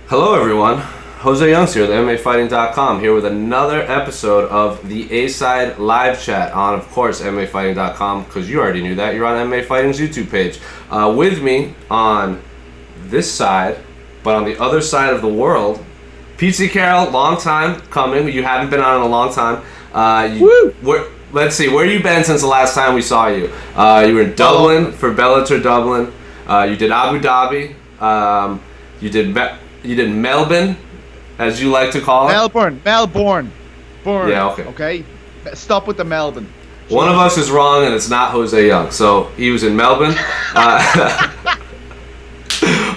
Hello, everyone. Jose Youngs here, the MMAfighting.com, here with another episode of the A-Side live chat on, of course, MMAfighting.com, because you already knew that. You're on MMA Fighting's YouTube page. With me on this side, but on the other side of the world, Petesy Carroll, long time coming. You haven't been on in a long time. Let's see, where you been since the last time we saw you? You were in Dublin for Bellator Dublin. You did Abu Dhabi. You did Melbourne, as you like to call it. Melbourne. Yeah, okay. Okay? Stop with the Melbourne. One of us is wrong, and it's not Jose Young. So he was in Melbourne.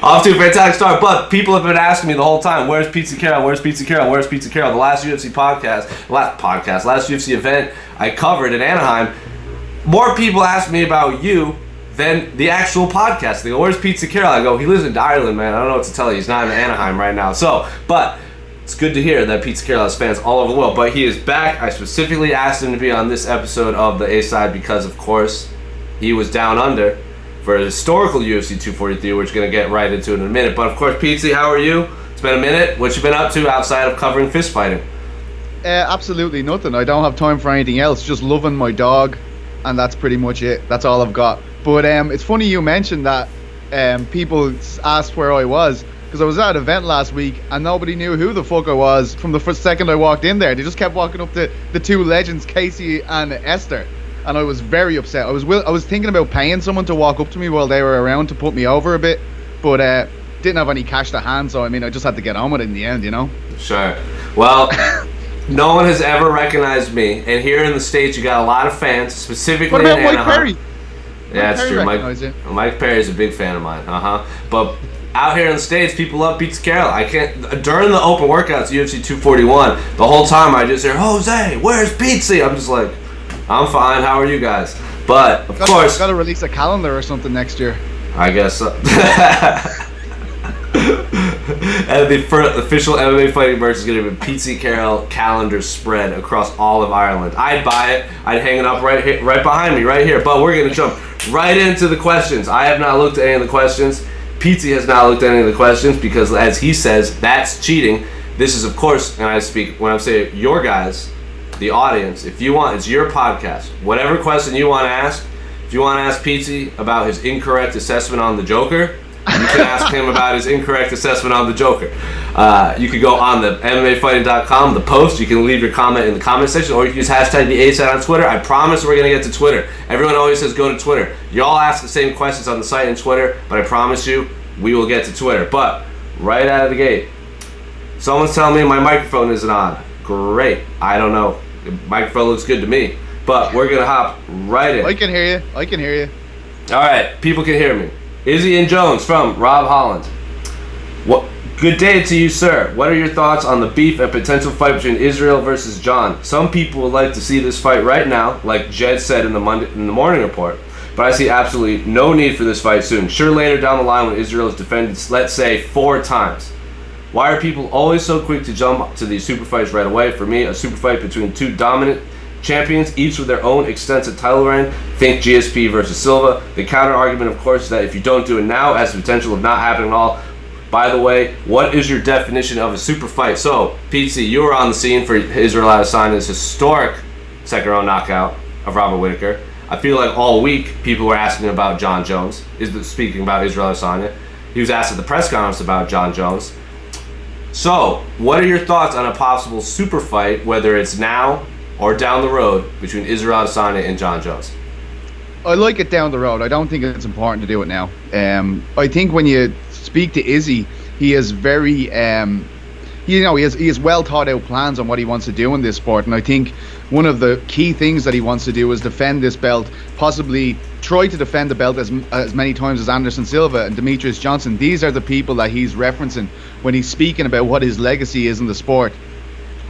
Off to a fantastic start, but people have been asking me the whole time, where's Petesy Carroll? Where's Petesy Carroll? Where's Petesy Carroll? The last UFC last UFC event I covered in Anaheim, more people asked me about you than the actual podcast. They go, where's Petesy Carroll? I go, he lives in Ireland, man. I don't know what to tell you. He's not in Anaheim right now. But it's good to hear that Petesy Carroll has fans all over the world. But he is back. I specifically asked him to be on this episode of the A-Side because, of course, he was down under for a historical UFC 243, which we're going to get right into in a minute. But, of course, Petesy, how are you? It's been a minute. What you been up to outside of covering fist fighting? Absolutely nothing. I don't have time for anything else. Just loving my dog, and that's pretty much it. That's all I've got. But it's funny you mentioned that people asked where I was, because I was at an event last week and nobody knew who the fuck I was from the first second I walked in there. They just kept walking up to the two legends, Casey and Esther, and I was very upset. I was thinking about paying someone to walk up to me while they were around to put me over a bit, but didn't have any cash to hand, so I just had to get on with it in the end, you know? Sure. Well, no one has ever recognized me, and here in the States you got a lot of fans, specifically what about in Anaheim. Mike Perry? Yeah, that's true. Mike Perry is a big fan of mine. But out here in the States, people love Petesy Carroll. I can't. During the open workouts, UFC 241, the whole time I just hear, Jose, where's Petesy? I'm just like, I'm fine. How are you guys? But of course, got to release a calendar or something next year. I guess so. And the first official MMA fighting merch is going to be Petesy Carroll calendar spread across all of Ireland. I'd buy it. I'd hang it up right behind me, right here. But we're going to jump right into the questions. I have not looked at any of the questions. Petesy has not looked at any of the questions because, as he says, that's cheating. This is, of course, and I speak when I say your guys, the audience. If you want, it's your podcast. Whatever question you want to ask, if you want to ask Petesy about his incorrect assessment on the Joker, you can ask him about his incorrect assessment on the Joker. You can go on the MMAfighting.com, the post. You can leave your comment in the comment section, or you can use hashtag the A-Side on Twitter. I promise we're going to get to Twitter. Everyone always says go to Twitter. Y'all ask the same questions on the site and Twitter, but I promise you we will get to Twitter. But right out of the gate, someone's telling me my microphone isn't on. Great. I don't know. The microphone looks good to me. But we're going to hop right in. I can hear you. All right. People can hear me. Izzy and Jones from Rob Holland. Good day to you, sir. What are your thoughts on the beef and potential fight between Israel versus John? Some people would like to see this fight right now, like Jed said in the morning report, but I see absolutely no need for this fight soon. Sure, later down the line when Israel is defended, let's say 4 times. Why are people always so quick to jump to these super fights right away? For me, a super fight between 2 dominant champions, each with their own extensive title reign. Think GSP versus Silva. The counter argument, of course, is that if you don't do it now, it has the potential of not happening at all. By the way, what is your definition of a super fight? So, Petesy, you were on the scene for Israel Adesanya's historic second-round knockout of Robert Whittaker. I feel like all week people were asking about John Jones. Speaking about Israel Adesanya, he was asked at the press conference about John Jones. So, what are your thoughts on a possible super fight, whether it's now or down the road, between Israel Adesanya and John Jones? I like it down the road. I don't think it's important to do it now. I think when you speak to Izzy, he is very, he has well thought out plans on what he wants to do in this sport, and I think one of the key things that he wants to do is defend this belt, possibly try to defend the belt as many times as Anderson Silva and Demetrius Johnson. These are the people that he's referencing when he's speaking about what his legacy is in the sport.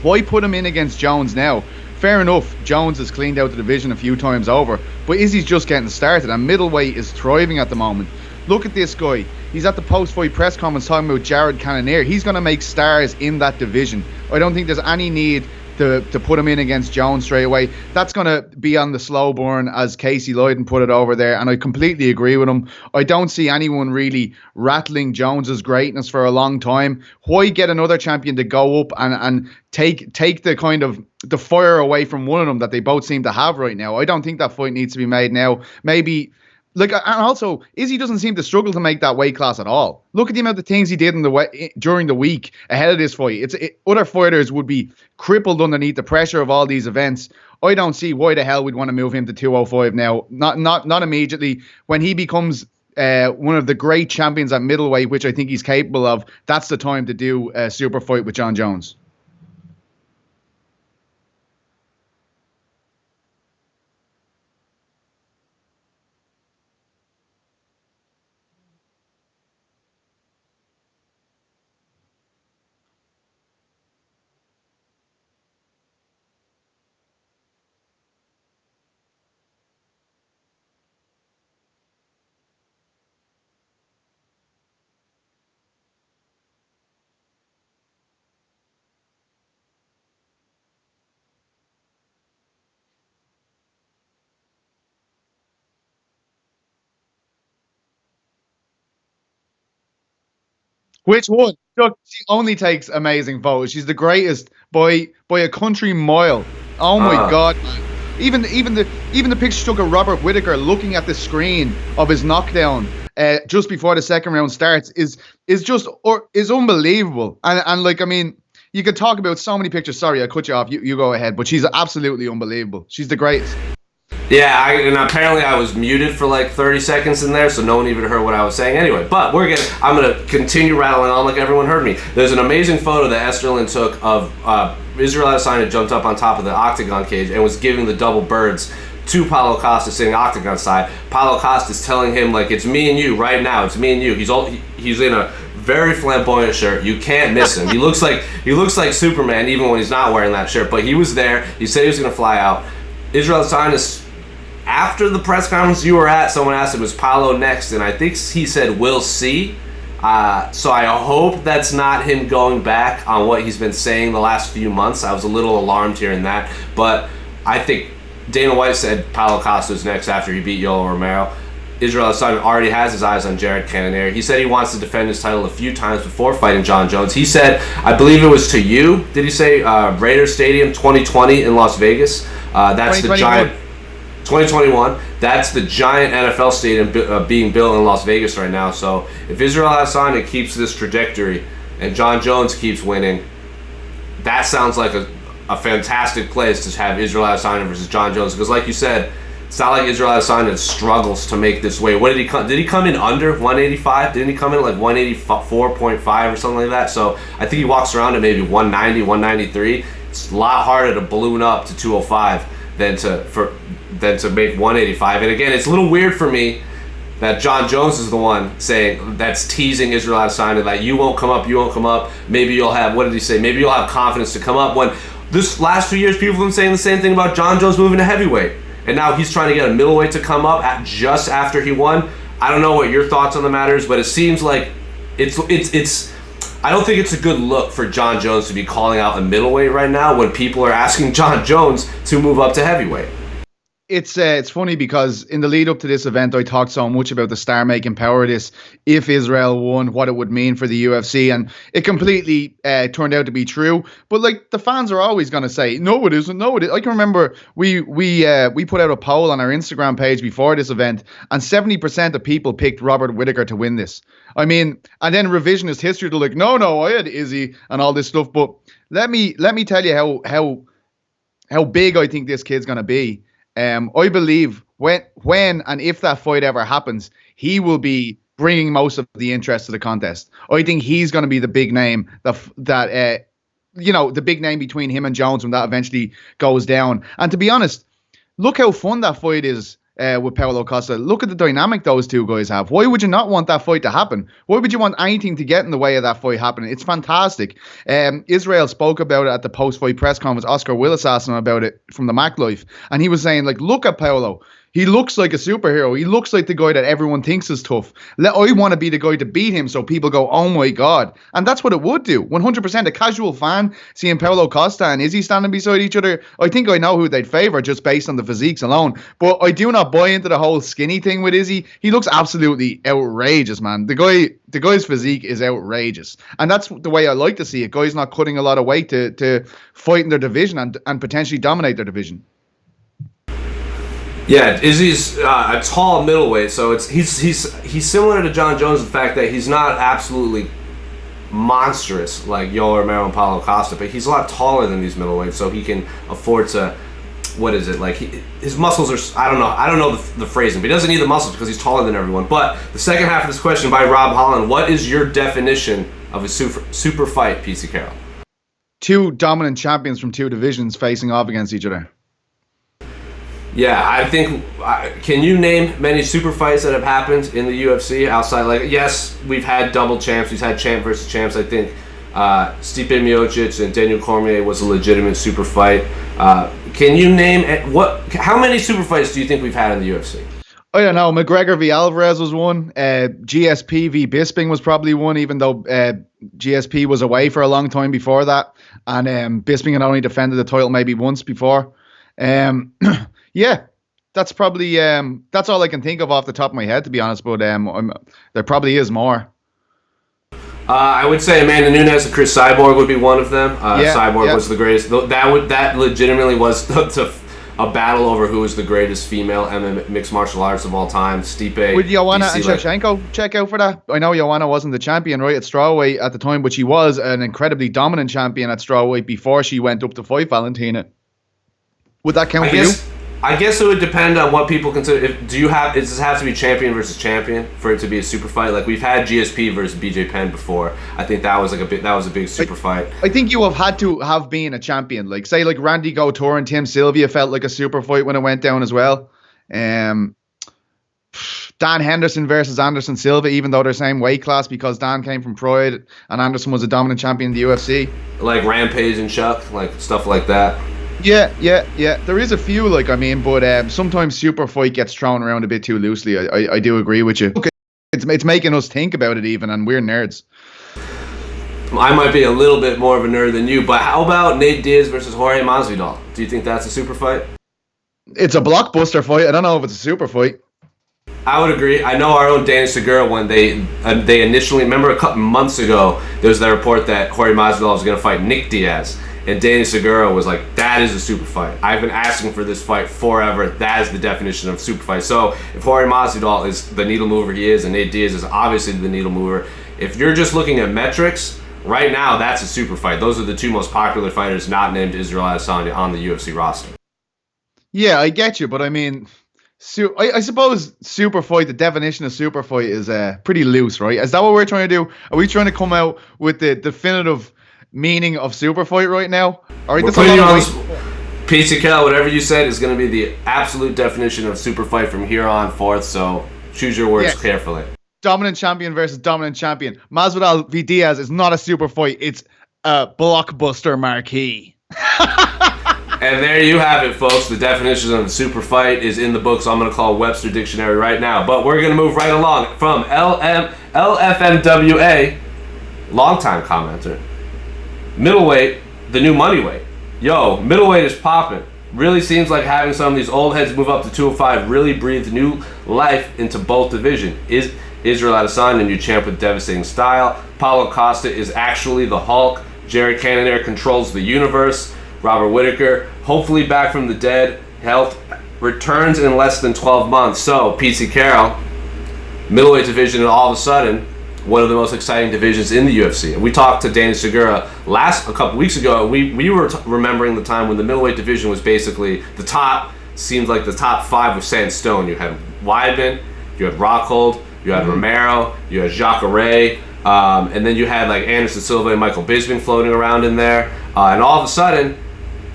Why put him in against Jones now? Fair enough, Jones has cleaned out the division a few times over, but Izzy's just getting started, and middleweight is thriving at the moment. Look at this guy. He's at the post-fight press conference talking about Jared Cannonier. He's going to make stars in that division. I don't think there's any need to put him in against Jones straight away. That's going to be on the slow burn, as Casey Lloyden put it over there, and I completely agree with him. I don't see anyone really rattling Jones's greatness for a long time. Why get another champion to go up and take the kind of the fire away from one of them that they both seem to have right now? I don't think that fight needs to be made now. Maybe. And also, Izzy doesn't seem to struggle to make that weight class at all. Look at the amount of things he did during the week ahead of this fight. Other fighters would be crippled underneath the pressure of all these events. I don't see why the hell we'd want to move him to 205 now. Not immediately. When he becomes one of the great champions at middleweight, which I think he's capable of, that's the time to do a super fight with Jon Jones. Which one? Look, she only takes amazing photos. She's the greatest by a country mile. Oh my God, man. Even the picture she took of Robert Whittaker looking at the screen of his knockdown just before the second round starts is unbelievable. And like, I mean, you could talk about so many pictures. Sorry, I cut you off. You go ahead. But she's absolutely unbelievable. She's the greatest. Yeah, and apparently I was muted for like 30 seconds in there, so no one even heard what I was saying anyway. But I'm going to continue rattling on like everyone heard me. There's an amazing photo that Esterlin took of Israel Adesanya jumped up on top of the Octagon cage and was giving the double birds to Paulo Costa sitting Octagon side. Paulo Costa's telling him, like, it's me and you right now. It's me and you. He's in a very flamboyant shirt. You can't miss him. He looks like Superman even when he's not wearing that shirt. But he was there. He said he was going to fly out. Israel Adesanya, after the press conference you were at, someone asked him, was Paulo next? And I think he said, we'll see. So I hope that's not him going back on what he's been saying the last few months. I was a little alarmed hearing that. But I think Dana White said Paulo Costa's next after he beat Yoel Romero. Israel Adesanya already has his eyes on Jared Cannonier. He said he wants to defend his title a few times before fighting Jon Jones. He said, I believe it was to you, did he say, Raiders Stadium 2020 in Las Vegas. That's the giant... 2021. That's the giant NFL stadium being built in Las Vegas right now. So if Israel Adesanya keeps this trajectory and Jon Jones keeps winning, that sounds like a fantastic place to have Israel Adesanya versus Jon Jones. Because like you said, it's not like Israel Adesanya struggles to make this weight. What did he come? Did he come in under 185? Didn't he come in like 184.5 or something like that? So I think he walks around at maybe 190, 193. It's a lot harder to balloon up to 205 than to make 185. And again, it's a little weird for me that Jon Jones is the one saying that's teasing Israel Adesanya that you won't come up. Maybe you'll have, what did he say? Maybe you'll have confidence to come up. When this last 2 years, people have been saying the same thing about Jon Jones moving to heavyweight. And now he's trying to get a middleweight to come up just after he won. I don't know what your thoughts on the matter is, but it seems like it's I don't think it's a good look for Jon Jones to be calling out a middleweight right now when people are asking Jon Jones to move up to heavyweight. It's funny because in the lead up to this event, I talked so much about the star-making power of this. If Israel won, what it would mean for the UFC, and it completely turned out to be true. But like the fans are always going to say, no, it isn't. No, it is. I can remember we put out a poll on our Instagram page before this event, and 70% of people picked Robert Whittaker to win this. I mean, and then revisionist history to like, no, I had Izzy and all this stuff. But let me tell you how big I think this kid's going to be. I believe when and if that fight ever happens, he will be bringing most of the interest to the contest. I think he's going to be the big name the big name between him and Jones when that eventually goes down. And to be honest, look how fun that fight is with Paulo Costa. Look at the dynamic those two guys have. Why would you not want that fight to happen? Why would you want anything to get in the way of that fight happening? It's fantastic. Israel spoke about it at the post-fight press conference. Oscar Willis asked him about it from the Mac Life, and he was saying, like, look at Paulo. He looks like a superhero. He looks like the guy that everyone thinks is tough. I want to be the guy to beat him so people go, oh my God. And that's what it would do. 100%. A casual fan seeing Paulo Costa and Izzy standing beside each other, I think I know who they'd favour just based on the physiques alone. But I do not buy into the whole skinny thing with Izzy. He looks absolutely outrageous, man. The guy's physique is outrageous. And that's the way I like to see it. Guys not cutting a lot of weight to fight in their division and potentially dominate their division. Yeah, Izzy's a tall middleweight, so he's similar to John Jones in the fact that he's not absolutely monstrous like Yoel Romero and Paulo Costa, but he's a lot taller than these middleweights, so he can afford to. What is it like? His muscles are. I don't know the phrasing, but he doesn't need the muscles because he's taller than everyone. But the second half of this question by Rob Holland: what is your definition of a super fight, Petesy Carroll? Two dominant champions from two divisions facing off against each other. Yeah, I think. Can you name many super fights that have happened in the UFC outside? Like, yes, we've had double champs. We've had champ versus champs. I think Stipe Miocic and Daniel Cormier was a legitimate super fight. Can you name how many super fights do you think we've had in the UFC? I don't know. McGregor v. Alvarez was one. GSP v. Bisping was probably one, even though GSP was away for a long time before that. And Bisping had only defended the title maybe once before. Yeah, that's probably that's all I can think of off the top of my head, to be honest. But there probably is more. I would say Amanda Nunes and Chris Cyborg would be one of them. Cyborg was the greatest. That legitimately was a battle over who was the greatest female MMA mixed martial arts of all time. Stipe. Would Joanna and Shevchenko check out for that? I know Joanna wasn't the champion right at strawweight at the time, but she was an incredibly dominant champion at strawweight before she went up to fight Valentina. Would that count for you? I guess it would depend on what people consider. Does it have to be champion versus champion for it to be a super fight? Like we've had GSP versus BJ Penn before. I think that was a big super fight. I think you have had to have been a champion. Like say like Randy Couture and Tim Sylvia felt like a super fight when it went down as well. Dan Henderson versus Anderson Silva, even though they're same weight class because Dan came from Pride and Anderson was a dominant champion in the UFC. Like Rampage and Chuck, like stuff like that. Yeah. There is a few, but sometimes super fight gets thrown around a bit too loosely. I do agree with you. Okay, it's making us think about it even, and we're nerds. I might be a little bit more of a nerd than you, but how about Nate Diaz versus Jorge Masvidal? Do you think that's a super fight? It's a blockbuster fight. I don't know if it's a super fight. I would agree. I know our own Danny Segura, when they initially, remember a couple months ago, there was that report that Jorge Masvidal was going to fight Nick Diaz. And Danny Segura was like, that is a super fight. I've been asking for this fight forever. That is the definition of super fight. So if Jorge Masvidal is the needle mover he is, and Nate Diaz is obviously the needle mover, if you're just looking at metrics, right now that's a super fight. Those are the two most popular fighters not named Israel Adesanya on the UFC roster. Yeah, I get you, but I mean, I suppose super fight, the definition of super fight is pretty loose, right? Is that what we're trying to do? Are we trying to come out with the definitive meaning of super fight right now? All right, that's a lot of Petesy Carroll, whatever you said is going to be the absolute definition of super fight from here on forth, so choose your words carefully. Dominant champion versus dominant champion. Masvidal v Diaz is not a super fight, it's a blockbuster marquee. And there you have it, folks. The definition of the super fight is in the books. I'm going to call Webster Dictionary right now, but we're going to move right along from LFMWA, longtime commenter. Middleweight, the new money weight. Yo, middleweight is popping. Really seems like having some of these old heads move up to 205 really breathed new life into both divisions. Is Israel Adesanya, new champ with devastating style. Paulo Costa is actually the Hulk. Jared Cannonier controls the universe. Robert Whittaker, hopefully back from the dead. Health returns in less than 12 months. So, Petesy Carroll, middleweight division, and all of a sudden, one of the most exciting divisions in the UFC. And we talked to Danny Segura a couple weeks ago. We were remembering the time when the middleweight division was basically seemed like the top five was set in stone. You had Weidman, you had Rockhold, you had Romero, you had Jacare, and then you had like Anderson Silva and Michael Bisping floating around in there. And all of a sudden,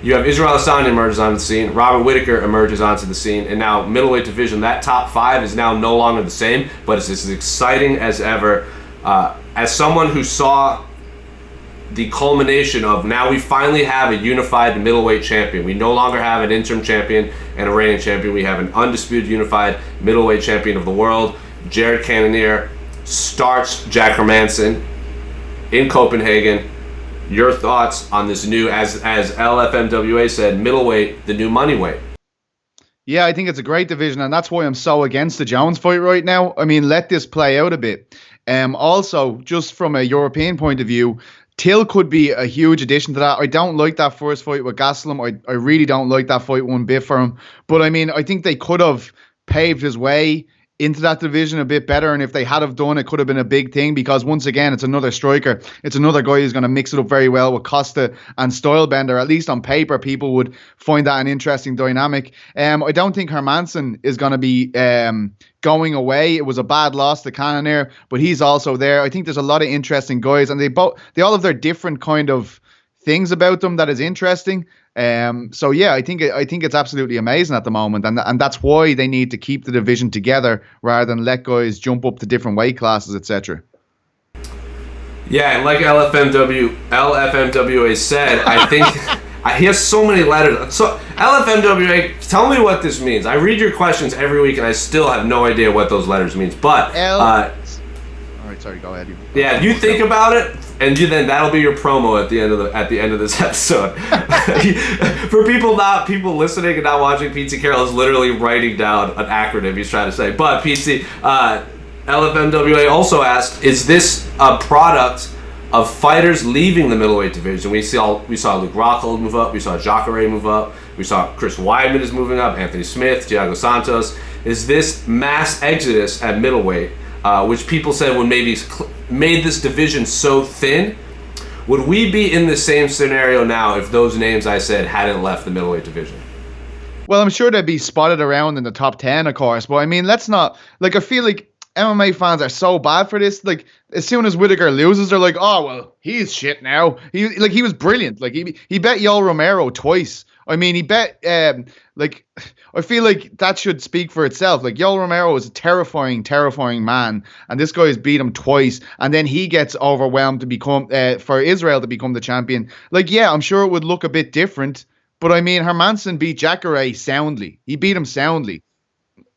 you have Israel Adesanya emerges on the scene, Robert Whittaker emerges onto the scene, and now middleweight division, that top five is now no longer the same, but it's as exciting as ever. As someone who saw the culmination of now we finally have a unified middleweight champion. We no longer have an interim champion and a reigning champion. We have an undisputed unified middleweight champion of the world. Jared Cannonier starts Jack Hermansson in Copenhagen. Your thoughts on this new, as LFMWA said, middleweight, the new money weight? Yeah, I think it's a great division, and that's why I'm so against the Jones fight right now. I mean, let this play out a bit. Also, just from a European point of view, Till could be a huge addition to that. I don't like that first fight with Gastelum. I really don't like that fight one bit for him. But I mean, I think they could have paved his way into that division a bit better, and if they had have done, it could have been a big thing, because once again, it's another striker. It's another guy who's going to mix it up very well with Costa and Stylebender. At least on paper, people would find that an interesting dynamic. I don't think Hermansson is going to be going away. It was a bad loss to Cannonier, but he's also there. I think there's a lot of interesting guys, and they all have their different kind of things about them that is interesting. So yeah, I think it's absolutely amazing at the moment, and that's why they need to keep the division together rather than let guys jump up to different weight classes, etc. Yeah, and like LFMWA said, I think he has so many letters. So LFMWA, tell me what this means. I read your questions every week, and I still have no idea what those letters means. But all right, sorry, go ahead. Yeah, you think about it. And then that'll be your promo at the end of this episode. For people listening and not watching, PT Carroll is literally writing down an acronym he's trying to say. But PT LFMWA also asked, is this a product of fighters leaving the middleweight division? We saw Luke Rockhold move up, we saw Jacare move up, we saw Chris Weidman is moving up, Anthony Smith, Thiago Santos. Is this mass exodus at middleweight, which people said would maybe made this division so thin? Would we be in the same scenario now if those names I said hadn't left the middleweight division? Well, I'm sure they'd be spotted around in the top 10, of course, but I mean, let's not, like, I feel like MMA fans are so bad for this. Like, as soon as Whittaker loses, they're like, oh, well, he's shit now. He was brilliant. Like, he bet Yoel Romero twice. I mean, he bet, I feel like that should speak for itself. Like, Yoel Romero is a terrifying, terrifying man, and this guy has beat him twice, and then he gets overwhelmed to become, for Israel to become the champion. Like, yeah, I'm sure it would look a bit different, but I mean, Hermansson beat Jacare soundly. He beat him soundly.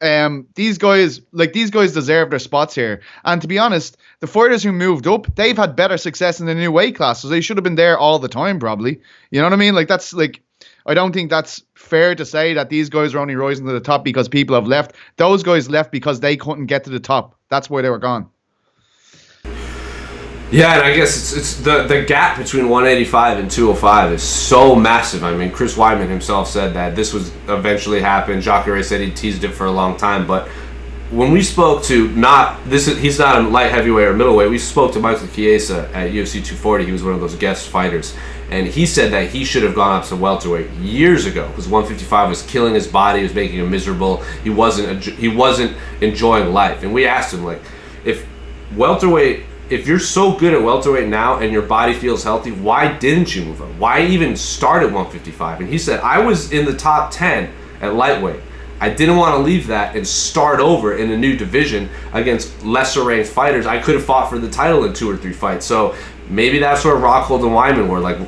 These guys deserve their spots here. And to be honest, the fighters who moved up, they've had better success in the new weight class, so they should have been there all the time, probably. You know what I mean? Like, that's like, I don't think that's fair to say that these guys are only rising to the top because people have left. Those guys left because they couldn't get to the top. That's why they were gone. Yeah, and I guess it's the gap between 185 and 205 is so massive. I mean, Chris Weidman himself said that this was eventually happen. Jacare said he teased it for a long time, but when we spoke to he's not a light heavyweight or middleweight. We spoke to Michael Chiesa at UFC 240. He was one of those guest fighters, and he said that he should have gone up to welterweight years ago because 155 was killing his body. It was making him miserable. He wasn't enjoying life. And we asked him, like, if you're so good at welterweight now and your body feels healthy, why didn't you move up? Why even start at 155? And he said, I was in the top 10 at lightweight. I didn't want to leave that and start over in a new division against lesser ranked fighters. I could have fought for the title in 2 or 3 fights. So maybe that's where Rockhold and Weidman were. Like,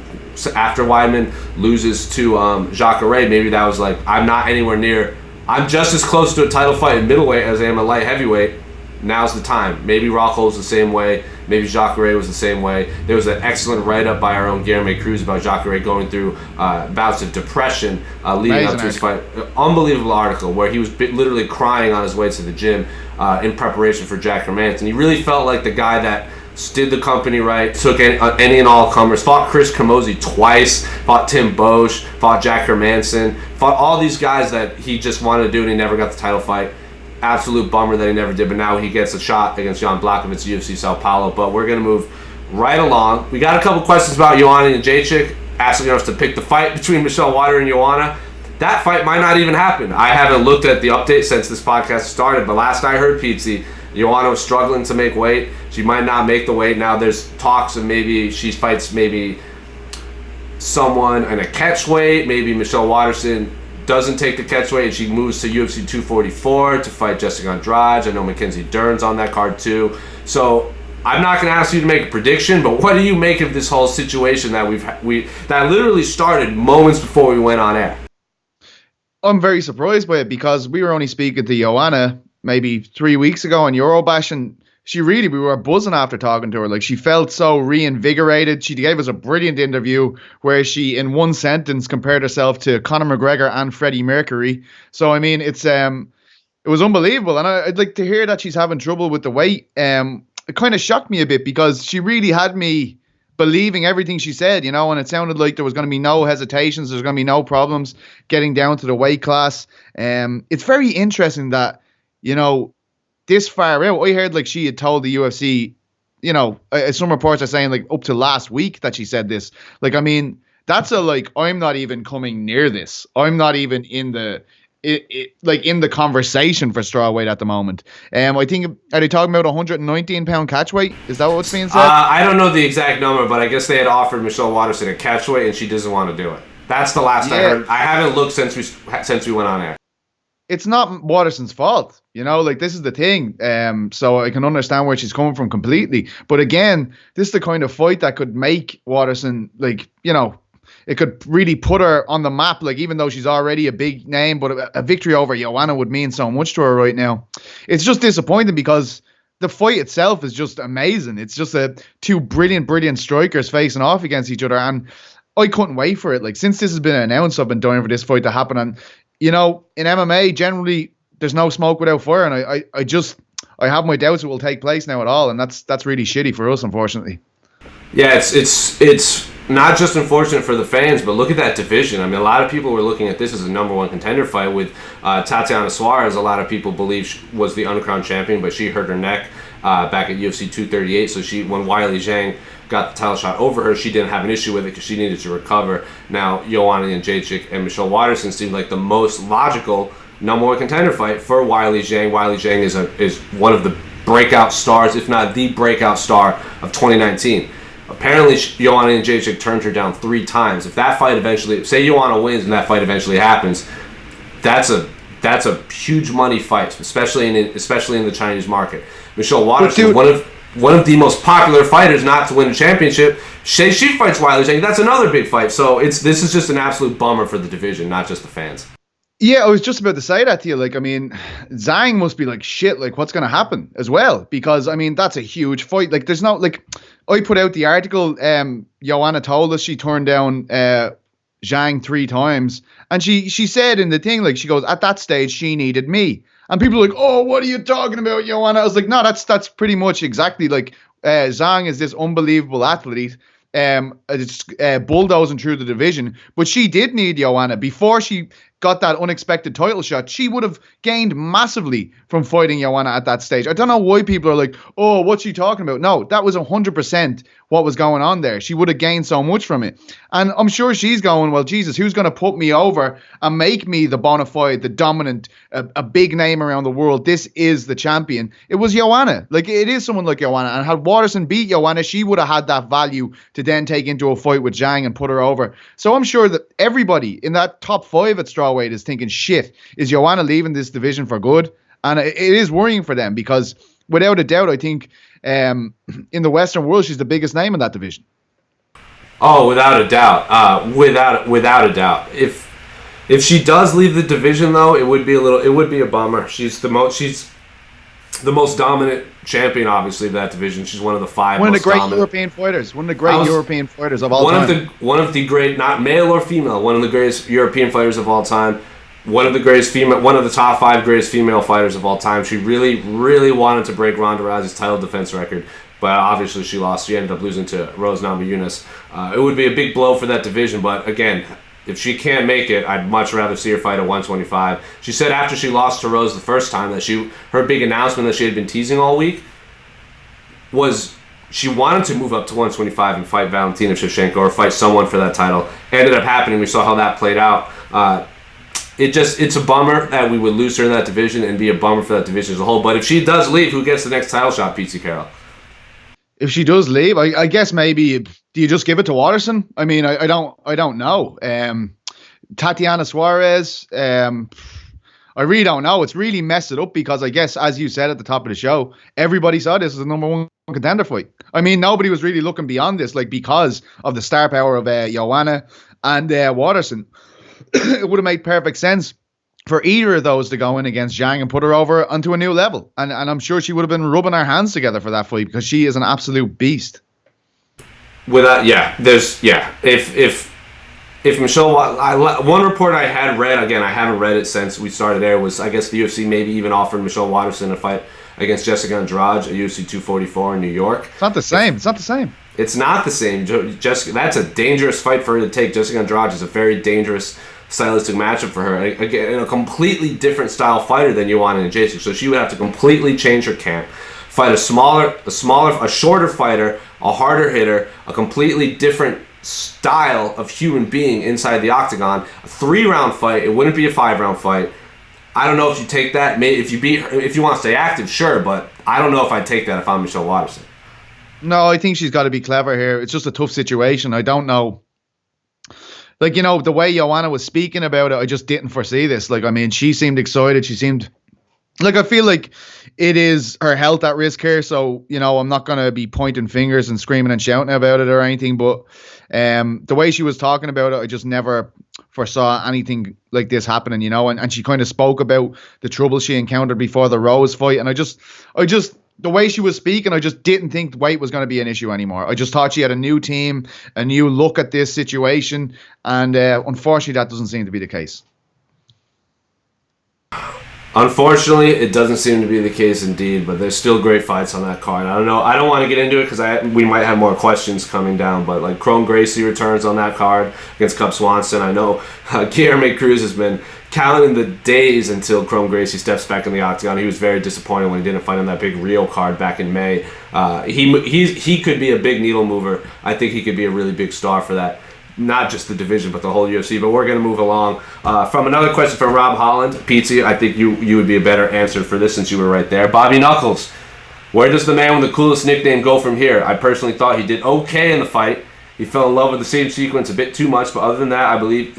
after Weidman loses to Jacare, maybe that was like, I'm not anywhere near, I'm just as close to a title fight in middleweight as I am a light heavyweight. Now's the time. Maybe Rockhold's the same way. Maybe Jacare was the same way. There was an excellent write-up by our own Guilherme Cruz about Jacare going through bouts of depression leading up to his fight. Unbelievable article where he was literally crying on his way to the gym in preparation for Jack Hermansson. He really felt like the guy that did the company right, took any and all comers, fought Chris Camozzi twice, fought Tim Bosch, fought Jack Hermansson, fought all these guys that he just wanted to do and he never got the title fight. Absolute bummer that he never did, but now he gets a shot against Jan Blachowicz, UFC Sao Paulo. But we're going to move right along. We got a couple questions about Joanna and Jacek, asking us to pick the fight between Michelle Water and Joanna. That fight might not even happen. I haven't looked at the update since this podcast started, but last I heard, Petesy, Joanna was struggling to make weight. She might not make the weight. Now there's talks of maybe she fights maybe someone in a catch weight, maybe Michelle Waterson doesn't take the catchweight and she moves to UFC 244 to fight Jessica Andrade. I know Mackenzie Dern's on that card too. So I'm not going to ask you to make a prediction, but what do you make of this whole situation that that literally started moments before we went on air? I'm very surprised by it because we were only speaking to Joanna maybe 3 weeks ago on Eurobash, and we were buzzing after talking to her. Like, she felt so reinvigorated. She gave us a brilliant interview where she, in one sentence, compared herself to Conor McGregor and Freddie Mercury. So, I mean, it was unbelievable. And I'd like to hear that she's having trouble with the weight. It kind of shocked me a bit because she really had me believing everything she said, and it sounded like there was going to be no hesitations. There's going to be no problems getting down to the weight class. It's very interesting that, this far out. I heard like she had told the UFC, some reports are saying like up to last week that she said this. Like, I mean, that's I'm not even coming near this. I'm not even in the in the conversation for strawweight at the moment. I think, are they talking about 119 pound catch weight? Is that what's being said? I don't know the exact number, but I guess they had offered Michelle Waterson a catch weight, and she doesn't want to do it. That's the last I heard. I haven't looked since we went on air. It's not Waterson's fault, this is the thing. So I can understand where she's coming from completely. But again, this is the kind of fight that could make Waterson, it could really put her on the map, even though she's already a big name, but a victory over Joanna would mean so much to her right now. It's just disappointing because the fight itself is just amazing. It's just two brilliant strikers facing off against each other, and I couldn't wait for it. Since this has been announced, I've been dying for this fight to happen. And, in MMA, generally, there's no smoke without fire, and I have my doubts it will take place now at all, and that's really shitty for us, unfortunately. Yeah, it's not just unfortunate for the fans, but look at that division. I mean, a lot of people were looking at this as a number one contender fight with Tatiana Suarez. A lot of people believe was the uncrowned champion, but she hurt her neck back at UFC 238. So when Weili Zhang got the title shot over her, she didn't have an issue with it because she needed to recover. Now, Joanna Jędrzejczyk and Michelle Waterson seem like the most logical number one contender fight for Weili Zhang. Weili Zhang is one of the breakout stars, if not the breakout star of 2019. Apparently, Joanna Jędrzejczyk turned her down 3 times. If that fight eventually, say Joanna wins and that fight eventually happens, that's a huge money fight, especially in the Chinese market. Michelle Waterson, one of the most popular fighters not to win a championship, she fights Weili Zhang. That's another big fight. So this is just an absolute bummer for the division, not just the fans. Yeah, I was just about to say that to you. Zhang must be shit, what's going to happen as well? Because, that's a huge fight. There's no, I put out the article, Joanna told us she turned down Zhang 3 times. And she said in the thing, she goes, at that stage, she needed me. And people are like, oh, what are you talking about, Joanna? I was like, no, that's pretty much exactly Zhang is this unbelievable athlete. It's bulldozing through the division. But she did need Joanna. Before she got that unexpected title shot, she would have gained massively from fighting Joanna at that stage. I don't know why people are like, oh, what's she talking about? No, that was 100% what was going on there. She would have gained so much from it. And I'm sure she's going, well, Jesus, who's going to put me over and make me the bona fide, the dominant, a big name around the world? This is the champion. It was Joanna. It is someone like Joanna. And had Waterson beat Joanna, she would have had that value to then take into a fight with Zhang and put her over. So I'm sure that everybody in that top 5 at strawweight is thinking, shit, is Joanna leaving this division for good? And it is worrying for them because without a doubt, I think in the Western world, she's the biggest name in that division. Oh, without a doubt. Without a doubt. If she does leave the division, though, it would be a bummer. She's the most dominant champion, obviously, of that division. She's one of the 5 One of the great dominant European fighters. One of the great European fighters of all time. One of the great, not male or female, one of the greatest European fighters of all time. One of the top 5 greatest female fighters of all time. She really, really wanted to break Ronda Rousey's title defense record, but obviously she lost. She ended up losing to Rose Namajunas. It would be a big blow for that division, but again, if she can't make it, I'd much rather see her fight at 125. She said after she lost to Rose the first time that her big announcement that she had been teasing all week was she wanted to move up to 125 and fight Valentina Shevchenko or fight someone for that title. Ended up happening. We saw how that played out. It's a bummer that we would lose her in that division and be a bummer for that division as a whole. But if she does leave, who gets the next title shot, Petesy Carroll? If she does leave, I guess maybe do you just give it to Waterson? I mean, I don't know. Tatiana Suarez, I really don't know. It's really messed it up because I guess, as you said at the top of the show, everybody saw this as the number one contender fight. I mean, nobody was really looking beyond this, like, because of the star power of Joanna and Waterson. It would have made perfect sense for either of those to go in against Zhang and put her over onto a new level. And I'm sure she would have been rubbing her hands together for that fight, because she is an absolute beast. If Michelle, one report I had read, again, I haven't read it since we started there, was I guess the UFC maybe even offered Michelle Waterson a fight against Jessica Andrade at UFC 244 in New York. It's not the same. It's not the same. It's not the same. Jessica, that's a dangerous fight for her to take. Jessica Andrade is a very dangerous stylistic matchup for her. Again, a completely different style fighter than Joanna and Jacek. So she would have to completely change her camp, fight a shorter fighter, a harder hitter, a completely different style of human being inside the octagon. A 3-round fight. It wouldn't be a 5-round fight. I don't know if you take that. Maybe if you beat her, if you want to stay active, sure, but I don't know if I'd take that if I'm Michelle Waterson. No, I think she's got to be clever here. It's just a tough situation. I don't know. Like, the way Joanna was speaking about it, I just didn't foresee this. Like, I mean, she seemed excited. She seemed like, I feel like it is her health at risk here. So, I'm not going to be pointing fingers and screaming and shouting about it or anything. But the way she was talking about it, I just never foresaw anything like this happening, and she kind of spoke about the trouble she encountered before the Rose fight. And I just, the way she was speaking, I just didn't think weight was going to be an issue anymore. I just thought she had a new team, a new look at this situation. And unfortunately, that doesn't seem to be the case. Unfortunately, it doesn't seem to be the case indeed, but there's still great fights on that card. I don't know. I don't want to get into it because we might have more questions coming down, but like Chrome Gracie returns on that card against Cub Swanson. I know Guilherme Cruz has been counting the days until Chrome Gracie steps back in the octagon. He was very disappointed when he didn't fight on that big Rio card back in May. He could be a big needle mover. I think he could be a really big star for that. Not just the division, but the whole UFC. But we're going to move along. From another question from Rob Holland. Petesy, I think you would be a better answer for this since you were right there. Bobby Knuckles, where does the man with the coolest nickname go from here? I personally thought he did okay in the fight. He fell in love with the same sequence a bit too much, but other than that, I believe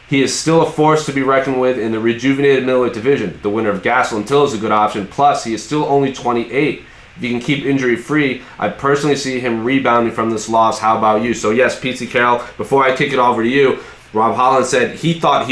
he is still a force to be reckoned with in the rejuvenated middleweight division. The winner of Gastelum Till is a good option. Plus, he is still only 28. If he can keep injury-free, I personally see him rebounding from this loss. How about you? So yes, Petesy, Carroll, before I kick it over to you, Rob Holland said he thought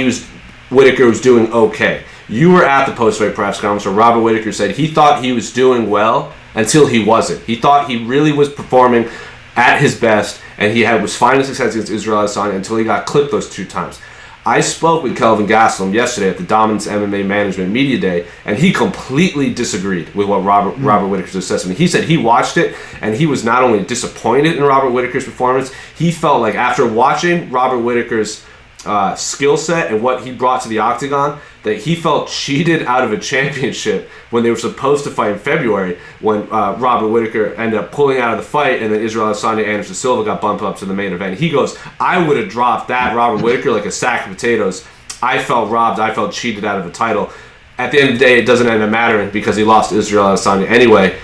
Whittaker was doing okay. You were at the post-fight press conference where Robert Whittaker said he thought he was doing well until he wasn't. He thought he really was performing at his best, and he was finding success against Israel Adesanya until he got clipped those 2 times. I spoke with Kelvin Gastelum yesterday at the Dominance MMA Management Media Day, and he completely disagreed with what Robert Whittaker's assessment. He said he watched it, and he was not only disappointed in Robert Whittaker's performance, he felt like after watching Robert Whittaker's skill set and what he brought to the octagon, that he felt cheated out of a championship when they were supposed to fight in February, when Robert Whittaker ended up pulling out of the fight, and then Israel Adesanya and Anderson Silva got bumped up to the main event. He goes, I would have dropped that Robert Whittaker like a sack of potatoes. I felt robbed. I felt cheated out of a title. At the end of the day, it doesn't end up mattering because he lost to Israel Adesanya anyway.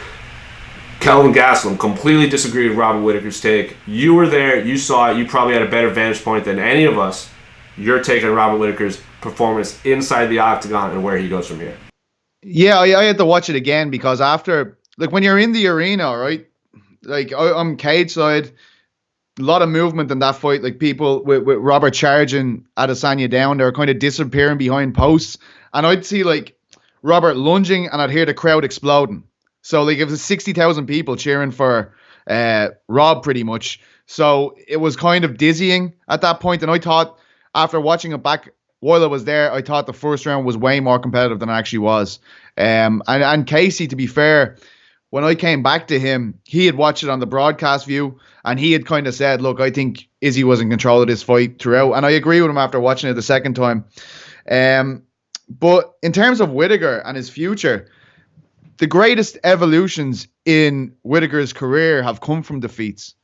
Kelvin Gastelum completely disagreed with Robert Whittaker's take. You were there. You saw it. You probably had a better vantage point than any of us. Your take on Robert Whittaker's performance inside the octagon and where he goes from here. Yeah, I had to watch it again because after, like, when you're in the arena, right? Like, I'm cage side, a lot of movement in that fight. Like, people with Robert charging Adesanya down, they're kind of disappearing behind posts. And I'd see, like, Robert lunging and I'd hear the crowd exploding. So, like, it was 60,000 people cheering for Rob pretty much. So it was kind of dizzying at that point. And I thought, after watching it back while I was there, I thought the first round was way more competitive than it actually was. And Casey, to be fair, when I came back to him, he had watched it on the broadcast view, and he had kind of said, look, I think Izzy was in control of this fight throughout. And I agree with him after watching it the second time. But in terms of Whittaker and his future, the greatest evolutions in Whittaker's career have come from defeats.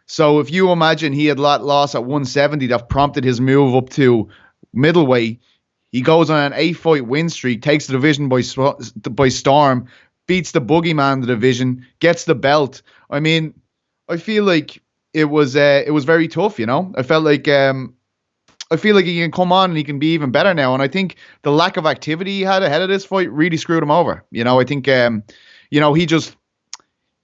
So if you imagine he had lost at 170 that prompted his move up to middleweight, he goes on an 8-fight win streak, takes the division by storm, beats the boogeyman in the division, gets the belt. I mean, I feel like it was very tough, I felt like I feel like he can come on and he can be even better now. And I think the lack of activity he had ahead of this fight really screwed him over. I think he just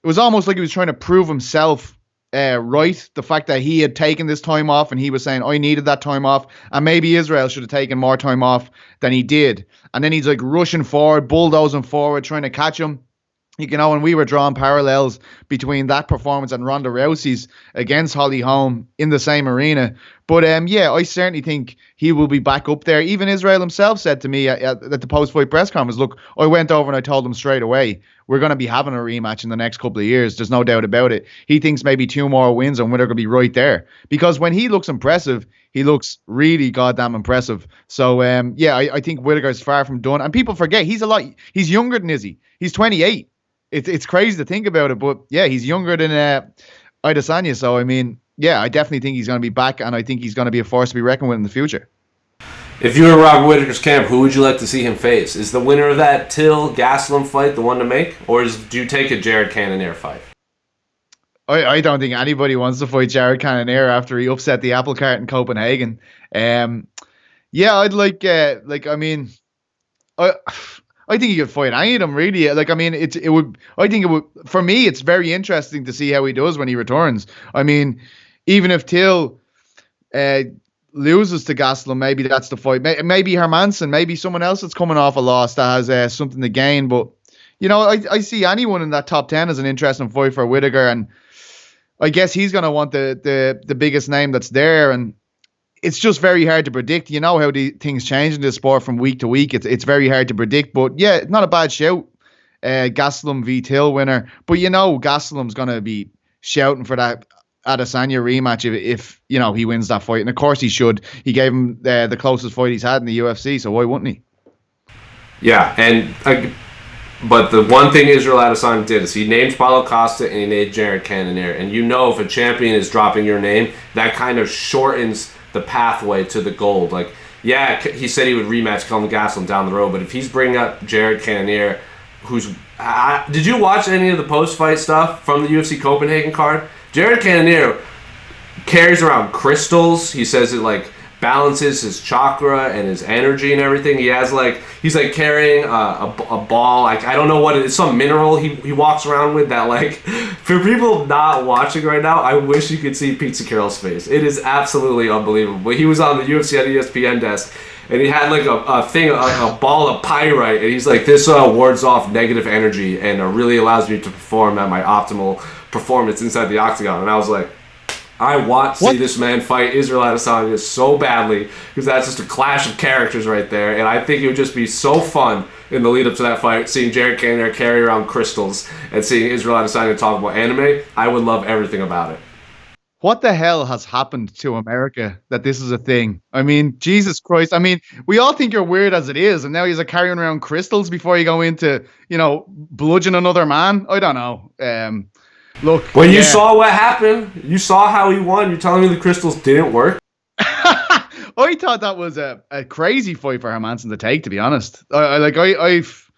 it was almost like he was trying to prove himself right. The fact that he had taken this time off and he was saying, I needed that time off. And maybe Israel should have taken more time off than he did. And then he's like rushing forward, bulldozing forward, trying to catch him. You know, and we were drawing parallels between that performance and Ronda Rousey's against Holly Holm in the same arena. But yeah, I certainly think he will be back up there. Even Israel himself said to me at the post-fight press conference, look, I went over and I told him straight away, we're going to be having a rematch in the next couple of years. There's no doubt about it. He thinks maybe 2 more wins and we're going to be right there. Because when he looks impressive, he looks really goddamn impressive. So yeah, I think Whittaker's far from done. And people forget, he's younger than Izzy. He's 28. It's crazy to think about it, but yeah, he's younger than Adesanya. So, I mean, yeah, I definitely think he's going to be back, and I think he's going to be a force to be reckoned with in the future. If you were Robert Whittaker's camp, who would you like to see him face? Is the winner of that Till-Gastelum fight the one to make, or do you take a Jared Cannonier fight? I don't think anybody wants to fight Jared Cannonier after he upset the apple cart in Copenhagen. Yeah, I'd I think he could fight any of them, really. Like, I mean, for me, it's very interesting to see how he does when he returns. I mean, even if Till loses to Gastelum, maybe that's the fight. Maybe Hermanson, maybe someone else that's coming off a loss that has something to gain. But, you know, I see anyone in that top 10 as an interesting fight for Whittaker. And I guess he's going to want the biggest name that's there. And it's just very hard to predict. You know how things change in this sport from week to week. It's very hard to predict. But yeah, it's not a bad shout. Gastelum v Till winner. But you know Gastelum's going to be shouting for that Adesanya rematch if you know he wins that fight. And of course he should. He gave him the closest fight he's had in the UFC, so why wouldn't he? Yeah, but the one thing Israel Adesanya did is he named Paulo Costa and he named Jared Cannonier. And you know if a champion is dropping your name, that kind of shortens the pathway to the gold. Like, yeah, he said he would rematch Kelvin Gastelum down the road, but if he's bringing up Jared Cannonier, who's... did you watch any of the post-fight stuff from the UFC Copenhagen card? Jared Cannonier carries around crystals. He says it, like, balances his chakra and his energy and everything. He has, like... He's, like, carrying a ball. Like, I don't know what it is. Some mineral he walks around with that, like... For people not watching right now, I wish you could see Petesy Carroll's face. It is absolutely unbelievable. But he was on the UFC at ESPN desk, and he had like a ball of pyrite, and he's like, this wards off negative energy and really allows me to perform at my optimal performance inside the Octagon. And I was like, I want to see this man fight Israel Adesanya so badly, because that's just a clash of characters right there. And I think it would just be so fun in the lead up to that fight, seeing Jared Cannonier carry around crystals and seeing Israel Adesanya talk about anime. I would love everything about it. What the hell has happened to America that this is a thing? I mean, Jesus Christ. I mean, we all think you're weird as it is, and now he's carrying around crystals before you go into, you know, bludgeon another man. I don't know. Look, when you saw what happened, you saw how he won. You're telling me the crystals didn't work? I thought that was a crazy fight for Hermanson to take, to be honest. If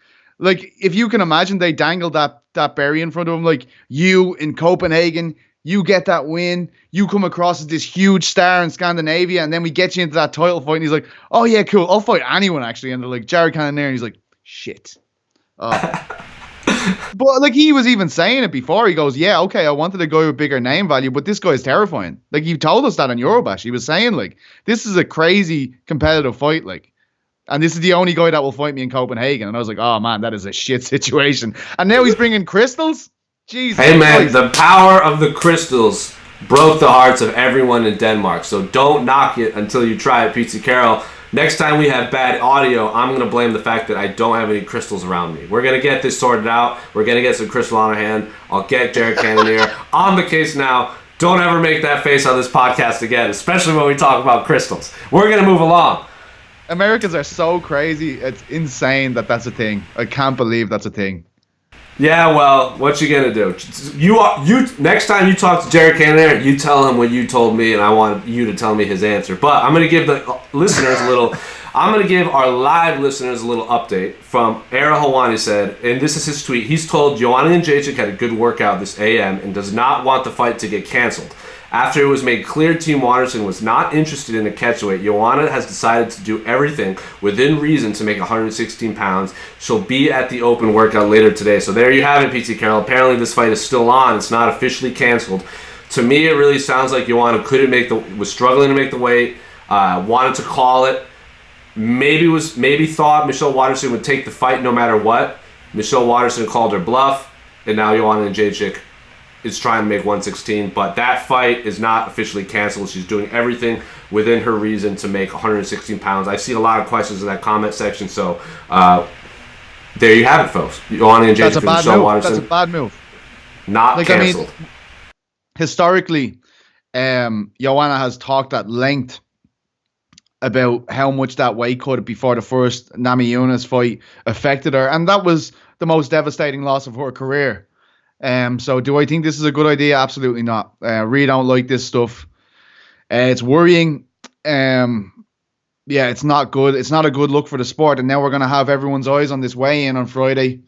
you can imagine, they dangled that berry in front of him, like, you in Copenhagen, you get that win, you come across as this huge star in Scandinavia, and then we get you into that title fight, and he's like, oh yeah, cool, I'll fight anyone actually. And they're like, Jared Cannonier, and he's like, shit. But like, he was even saying it before. He goes, yeah, okay, I wanted a guy with bigger name value, but this guy's terrifying. Like, he told us that on Eurobash. He was saying, like, this is a crazy competitive fight, like, and this is the only guy that will fight me in Copenhagen. And I was like, oh man, that is a shit situation. And now he's bringing crystals? Jesus. Hey man, the power of the crystals broke the hearts of everyone in Denmark. So don't knock it until you try it, Petesy Carroll. Next time we have bad audio, I'm going to blame the fact that I don't have any crystals around me. We're going to get this sorted out. We're going to get some crystal on our hand. I'll get Jared Cannonier on the case now. Don't ever make that face on this podcast again, especially when we talk about crystals. We're going to move along. Americans are so crazy. It's insane that that's a thing. I can't believe that's a thing. Yeah, well, what you gonna do? You next time you talk to Jared Cannonier, you tell him what you told me, and I want you to tell me his answer. But I'm gonna give the listeners a little. I'm gonna give our live listeners a little update from Era Hawani said, and this is his tweet. He's told Joanna and Jacek had a good workout this AM and does not want the fight to get canceled. After it was made clear Team Watterson was not interested in a catchweight, Joanna has decided to do everything within reason to make 116 pounds. She'll be at the open workout later today. So there you have it, PT Carroll. Apparently this fight is still on. It's not officially canceled. To me, it really sounds like Joanna was struggling to make the weight, wanted to call it. Maybe thought Michelle Watterson would take the fight no matter what. Michelle Watterson called her bluff, and now Joanna Jędrzejczyk is trying to make 116, but that fight is not officially canceled. She's doing everything within her reason to make 116 pounds. I see a lot of questions in that comment section, so there you have it, folks. Joanna Jędrzejczyk and Michelle Watterson. That's a bad move. Not canceled. I mean, historically, Joanna has talked at length about how much that weight cut before the first Namajunas fight affected her, and that was the most devastating loss of her career. So do I think this is a good idea? Absolutely not. Really don't like this stuff. It's worrying. It's not good. It's not a good look for the sport. And now we're going to have everyone's eyes on this weigh-in on Friday.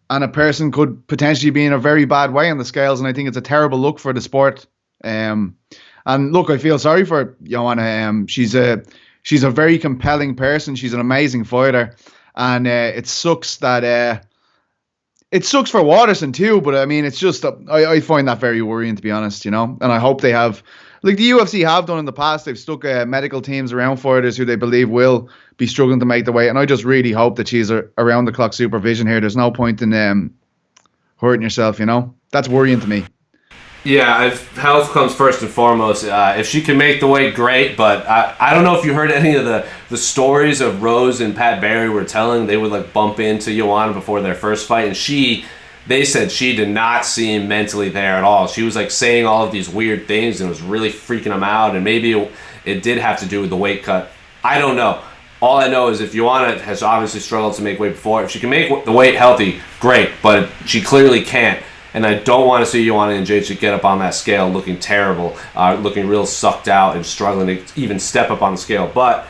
And a person could potentially be in a very bad way on the scales. And I think it's a terrible look for the sport. And look, I feel sorry for Joanna. She's a very compelling person. She's an amazing fighter. And it sucks that... It sucks for Watterson too, but I mean, it's just, I find that very worrying, to be honest, you know? And I hope they have, like the UFC have done in the past, they've stuck medical teams around fighters who they believe will be struggling to make the weight. And I just really hope that she's around the clock supervision here. There's no point in hurting yourself, you know? That's worrying to me. Yeah, if health comes first and foremost. If she can make the weight, great. But I don't know if you heard any of the stories of Rose and Pat Barry were telling. They would like bump into Joanna before their first fight, and they said she did not seem mentally there at all. She was like saying all of these weird things and was really freaking them out. And maybe it did have to do with the weight cut. I don't know. All I know is if Joanna has obviously struggled to make weight before, if she can make the weight healthy, great. But she clearly can't. And I don't want to see Joanna Jędrzejczyk get up on that scale looking terrible, looking real sucked out and struggling to even step up on the scale. But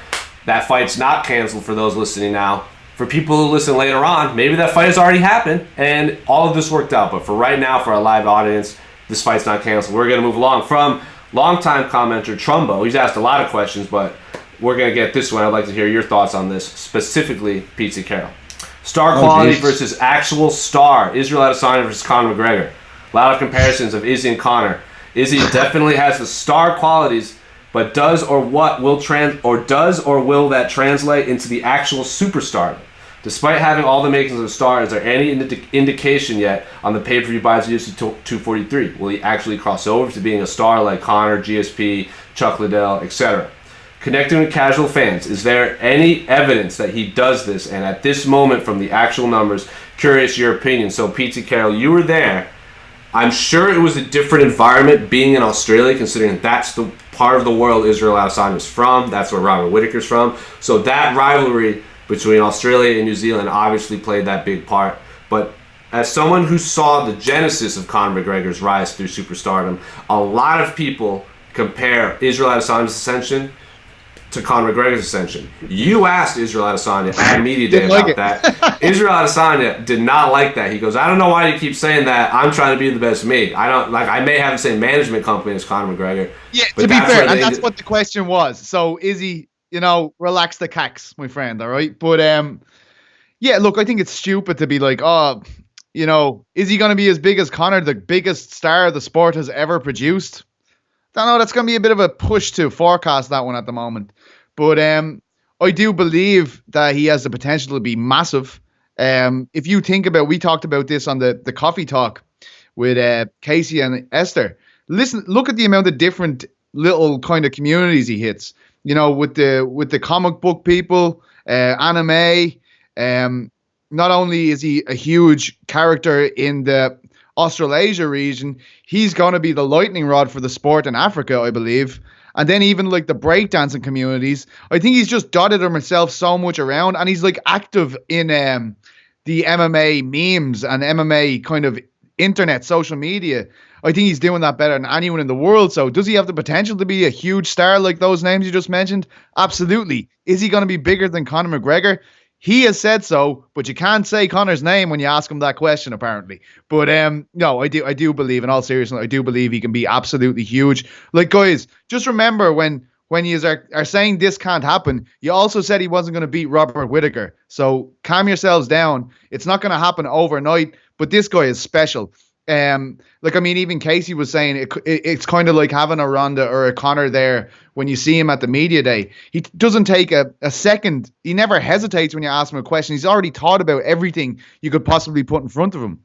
that fight's not canceled for those listening now. For people who listen later on, maybe that fight has already happened and all of this worked out. But for right now, for our live audience, this fight's not canceled. We're going to move along from longtime commenter Trumbo. He's asked a lot of questions, but we're going to get this one. I'd like to hear your thoughts on this, specifically Petesy Carroll. Star quality versus actual star. Israel Adesanya versus Conor McGregor. A lot of comparisons of Izzy and Conor. Izzy definitely has the star qualities, but does or will that translate into the actual superstar? Despite having all the makings of a star, is there any indication yet on the pay-per-view buys UFC 243? Will he actually cross over to being a star like Conor, GSP, Chuck Liddell, etc.? Connecting with casual fans, is there any evidence that he does this? And at this moment, from the actual numbers, curious your opinion. So, PT Carroll, you were there. I'm sure it was a different environment being in Australia, considering that's the part of the world Israel Adesanya is from. That's where Robert Whittaker's from. So that rivalry between Australia and New Zealand obviously played that big part. But as someone who saw the genesis of Conor McGregor's rise through superstardom, a lot of people compare Israel Adesanya's ascension to Conor McGregor's ascension. You asked Israel Adesanya at Media Day about that. Israel Adesanya did not like that. He goes, I don't know why you keep saying that. I'm trying to be the best me. I may have the same management company as Conor McGregor. Yeah, to be fair, and that's what the question was. So is he, relax the cax, my friend, all right? But yeah, look, I think it's stupid to be like, is he going to be as big as Conor, the biggest star the sport has ever produced? Don't know, that's going to be a bit of a push to forecast that one at the moment. But I do believe that he has the potential to be massive. If you think about, we talked about this on the coffee talk with Casey and Esther. Look at the amount of different little kind of communities he hits. With the comic book people, anime. Not only is he a huge character in the Australasia region, he's going to be the lightning rod for the sport in Africa, I believe. And then even like the breakdancing communities, I think he's just dotted himself so much around, and he's like active in the MMA memes and MMA kind of internet social media. I think he's doing that better than anyone in the world. So does he have the potential to be a huge star like those names you just mentioned? Absolutely. Is he going to be bigger than Conor McGregor? He has said so, but you can't say Conor's name when you ask him that question, apparently. But no, I do believe, in all seriousness, I do believe he can be absolutely huge. Like, guys, just remember when you are saying this can't happen, you also said he wasn't going to beat Robert Whittaker. So calm yourselves down. It's not going to happen overnight, but this guy is special. Like, I mean, even Casey was saying it's kind of like having a Ronda or a Conor there when you see him at the media day. He doesn't take a second. He never hesitates when you ask him a question. He's already thought about everything you could possibly put in front of him.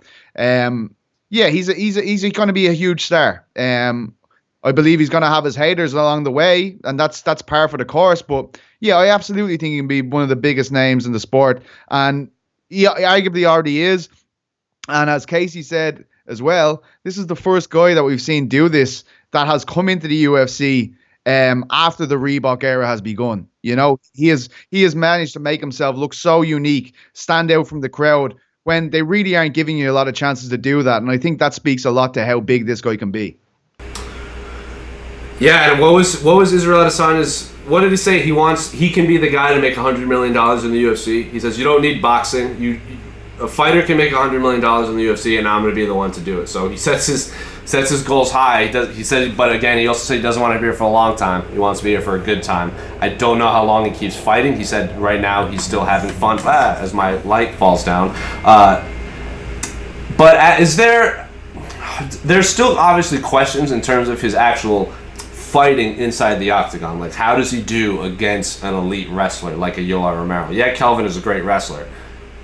Yeah, he's going to be a huge star. I believe he's going to have his haters along the way, and that's par for the course. But yeah, I absolutely think he can be one of the biggest names in the sport, and he arguably already is. And as Casey said as well, this is the first guy that we've seen do this that has come into the UFC after the Reebok era has begun. You know, he has managed to make himself look so unique, stand out from the crowd when they really aren't giving you a lot of chances to do that. And I think that speaks a lot to how big this guy can be. Yeah, and what was Israel Adesanya's? What did he say? He can be the guy to make $100 million in the UFC. He says you don't need boxing. A fighter can make $100 million in the UFC, and I'm going to be the one to do it. So he sets his goals high. He said, but again, he also said he doesn't want to be here for a long time. He wants to be here for a good time. I don't know how long he keeps fighting. He said right now he's still having fun. As my light falls down. But there's still obviously questions in terms of his actual fighting inside the octagon. Like, how does he do against an elite wrestler like a Yoel Romero? Yeah, Kelvin is a great wrestler.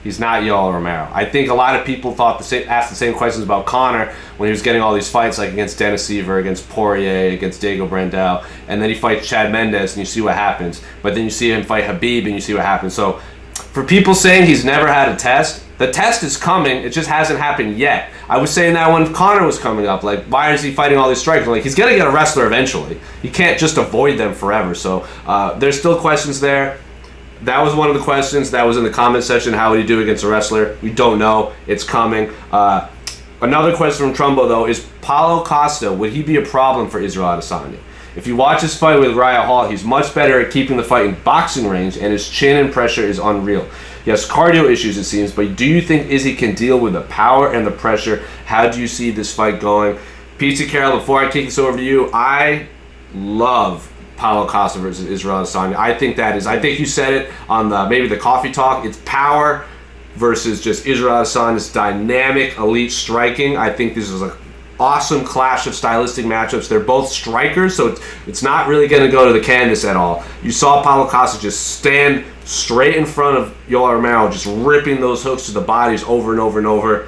He's not Yoel Romero. I think a lot of people asked the same questions about Conor when he was getting all these fights, like against Dennis Seaver, against Poirier, against Diego Brandel, and then he fights Chad Mendes, and you see what happens. But then you see him fight Khabib, and you see what happens. So, for people saying he's never had a test, the test is coming. It just hasn't happened yet. I was saying that when Conor was coming up, like, why is he fighting all these strikers? Like, he's gonna get a wrestler eventually. He can't just avoid them forever. So, there's still questions there. That was one of the questions that was in the comment section. How would he do against a wrestler? We don't know. It's coming. Another question from Trumbo, though, is Paulo Costa, would he be a problem for Israel Adesanya? If you watch his fight with Raya Hall, he's much better at keeping the fight in boxing range, and his chin and pressure is unreal. He has cardio issues, it seems, but do you think Izzy can deal with the power and the pressure? How do you see this fight going? Pizza Carroll, before I kick this over to you, I love Paulo Costa versus Israel Adesanya. I think you said it on maybe the coffee talk. It's power versus just Israel Adesanya's dynamic elite striking. I think this is an awesome clash of stylistic matchups. They're both strikers, so it's not really going to go to the canvas at all. You saw Paulo Costa just stand straight in front of Yoel Romero, just ripping those hooks to the bodies over and over and over.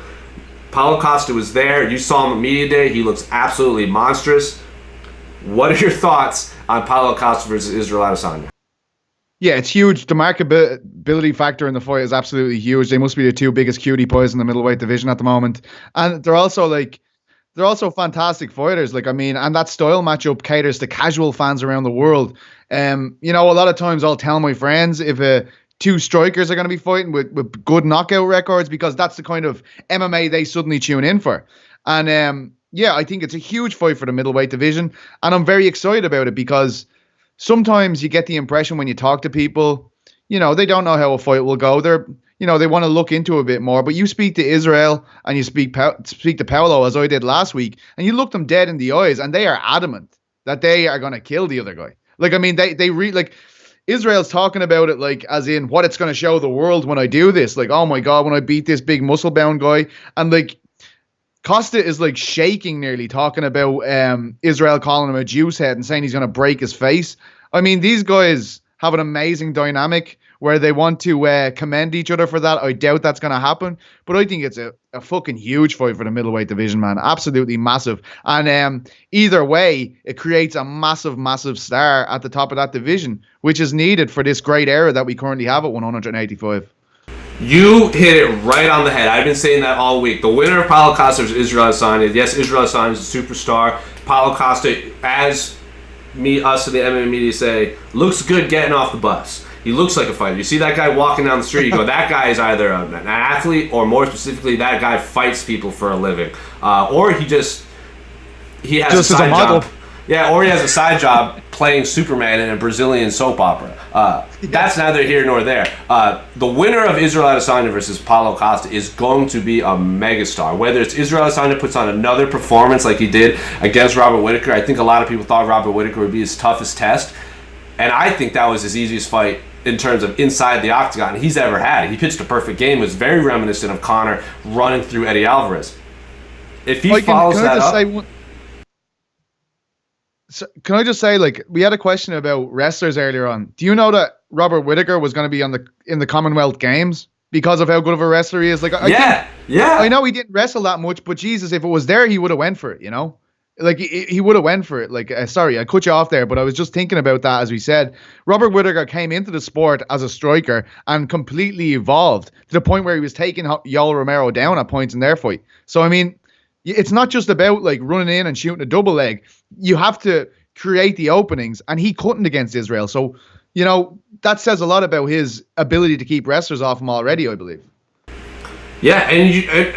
Paulo Costa was there. You saw him at media day. He looks absolutely monstrous. What are your thoughts on Paulo Costa versus Israel Adesanya? Yeah, it's huge. The marketability factor in the fight is absolutely huge. They must be the two biggest cutie pies in the middleweight division at the moment, and they're also fantastic fighters. Like, I mean, and that style matchup caters to casual fans around the world. You know, a lot of times I'll tell my friends if two strikers are going to be fighting with good knockout records, because that's the kind of MMA they suddenly tune in for. And yeah, I think it's a huge fight for the middleweight division, and I'm very excited about it because sometimes you get the impression when you talk to people, you know, they don't know how a fight will go. They want to look into it a bit more. But you speak to Israel and you speak to Paulo, as I did last week, and you look them dead in the eyes, and they are adamant that they are going to kill the other guy. Like, I mean, like Israel's talking about it like as in what it's going to show the world when I do this. Like, oh my God, when I beat this big muscle bound guy, and like, Costa is like shaking nearly talking about Israel calling him a juice head and saying he's going to break his face. I mean, these guys have an amazing dynamic where they want to commend each other for that. I doubt that's going to happen, but I think it's a fucking huge fight for the middleweight division, man. Absolutely massive. And either way, it creates a massive, massive star at the top of that division, which is needed for this great era that we currently have at 185. You hit it right on the head. I've been saying that all week. The winner of Paulo Costa is Israel Adesanya. Yes, Israel Adesanya is a superstar. Paulo Costa, as us in the MMA media say, looks good getting off the bus. He looks like a fighter. You see that guy walking down the street, you go, that guy is either an athlete, or more specifically, that guy fights people for a living. Or he has just a side job. Yeah, or he has a side job playing Superman in a Brazilian soap opera. That's neither here nor there. The winner of Israel Adesanya versus Paulo Costa is going to be a megastar. Whether it's Israel Adesanya puts on another performance like he did against Robert Whittaker, I think a lot of people thought Robert Whittaker would be his toughest test. And I think that was his easiest fight in terms of inside the octagon he's ever had. He pitched a perfect game. It was very reminiscent of Conor running through Eddie Alvarez. If he follows that up... So, can I just say, like, we had a question about wrestlers earlier on. Do you know that Robert Whittaker was going to be in the Commonwealth Games because of how good of a wrestler he is? Like, I know he didn't wrestle that much, but Jesus, if it was there, he would have went for it. You know, like he would have went for it. Like, sorry, I cut you off there, but I was just thinking about that as we said. Robert Whittaker came into the sport as a striker and completely evolved to the point where he was taking Yoel Romero down at points in their fight. So I mean, it's not just about like running in and shooting a double leg. You have to create the openings, and he couldn't against Israel. So, you know, that says a lot about his ability to keep wrestlers off him already, I believe. Yeah, and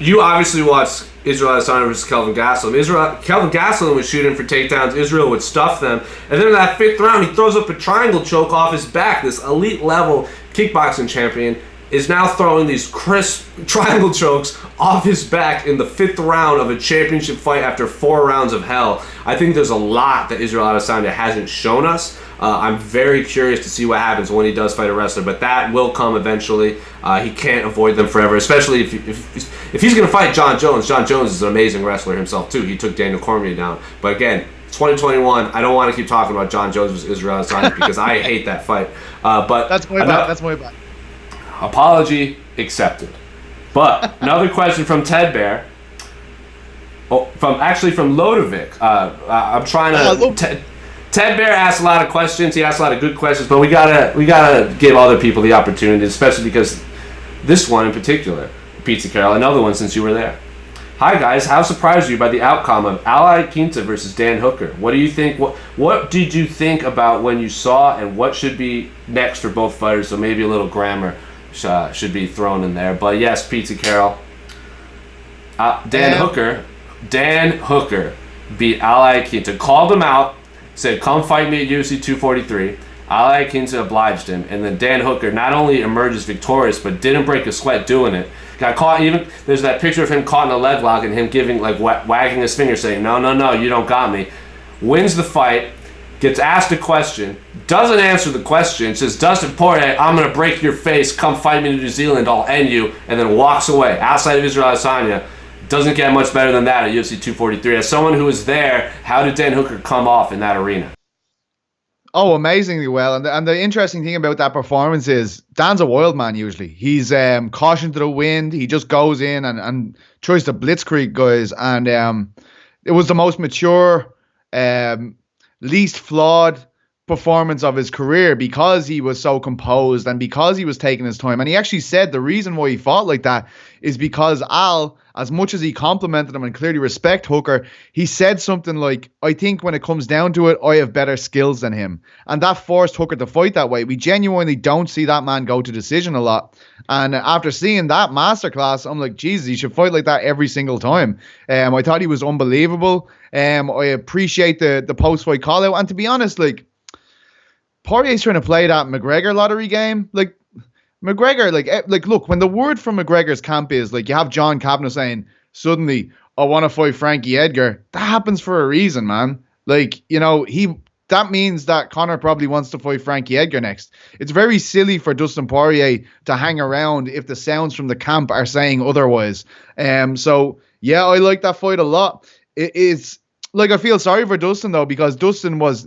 you obviously watched Israel Adesanya versus Kelvin Gastelum. Kelvin Gastelum was shooting for takedowns. Israel would stuff them. And then in that 5th round, he throws up a triangle choke off his back. This elite level kickboxing champion is now throwing these crisp triangle chokes off his back in the 5th round of a championship fight after 4 rounds of hell. I think there's a lot that Israel Adesanya hasn't shown us. I'm very curious to see what happens when he does fight a wrestler, but that will come eventually. He can't avoid them forever, especially if he's going to fight John Jones. John Jones is an amazing wrestler himself, too. He took Daniel Cormier down. But again, 2021, I don't want to keep talking about John Jones versus Israel Adesanya because I hate that fight. But that's my bad. That's my bad. Apology accepted. But another question from Ted Bear. From Lodovic. I'm trying to. Ted Bear asked a lot of questions. He asked a lot of good questions, but we gotta give other people the opportunity, especially because this one in particular, Pizza Carroll, another one since you were there. Hi guys, how surprised are you by the outcome of Ali Quinta versus Dan Hooker? What do you think? What did you think about when you saw, and what should be next for both fighters? So maybe a little grammar should be thrown in there. But yes, Pizza Carroll. Dan Hooker beat Ali Quinta, called him out, said, "Come fight me at UFC 243." Ali Quinta obliged him, and then Dan Hooker not only emerges victorious, but didn't break a sweat doing it. Got caught. Even there's that picture of him caught in a leg lock and him giving wagging his finger, saying, "No, you don't got me." Wins the fight. Gets asked a question, doesn't answer the question, says, "Dustin Poirier, I'm going to break your face, come fight me in New Zealand, I'll end you," and then walks away. Outside of Israel Adesanya, doesn't get much better than that at UFC 243. As someone who was there, how did Dan Hooker come off in that arena? Oh, amazingly well. And the interesting thing about that performance is Dan's a wild man usually. He's caution to the wind. He just goes in and tries to blitzkrieg guys. And it was the most mature, least flawed performance of his career because he was so composed and because he was taking his time. And he actually said the reason why he fought like that is because Al, as much as he complimented him and clearly respect Hooker, he said something like, "I think when it comes down to it, I have better skills than him." And that forced Hooker to fight that way. We genuinely don't see that man go to decision a lot. And after seeing that masterclass, I'm like, Jesus, he should fight like that every single time. I thought he was unbelievable. I appreciate the post-fight call-out. And to be honest, like, Poirier's trying to play that McGregor lottery game. Like, McGregor, like, look, when the word from McGregor's camp is, like, you have John Kavanagh saying, suddenly, I want to fight Frankie Edgar, that happens for a reason, man. Like, you know, that means that Conor probably wants to fight Frankie Edgar next. It's very silly for Dustin Poirier to hang around if the sounds from the camp are saying otherwise. So, yeah, I like that fight a lot. It's, like, I feel sorry for Dustin, though, because Dustin was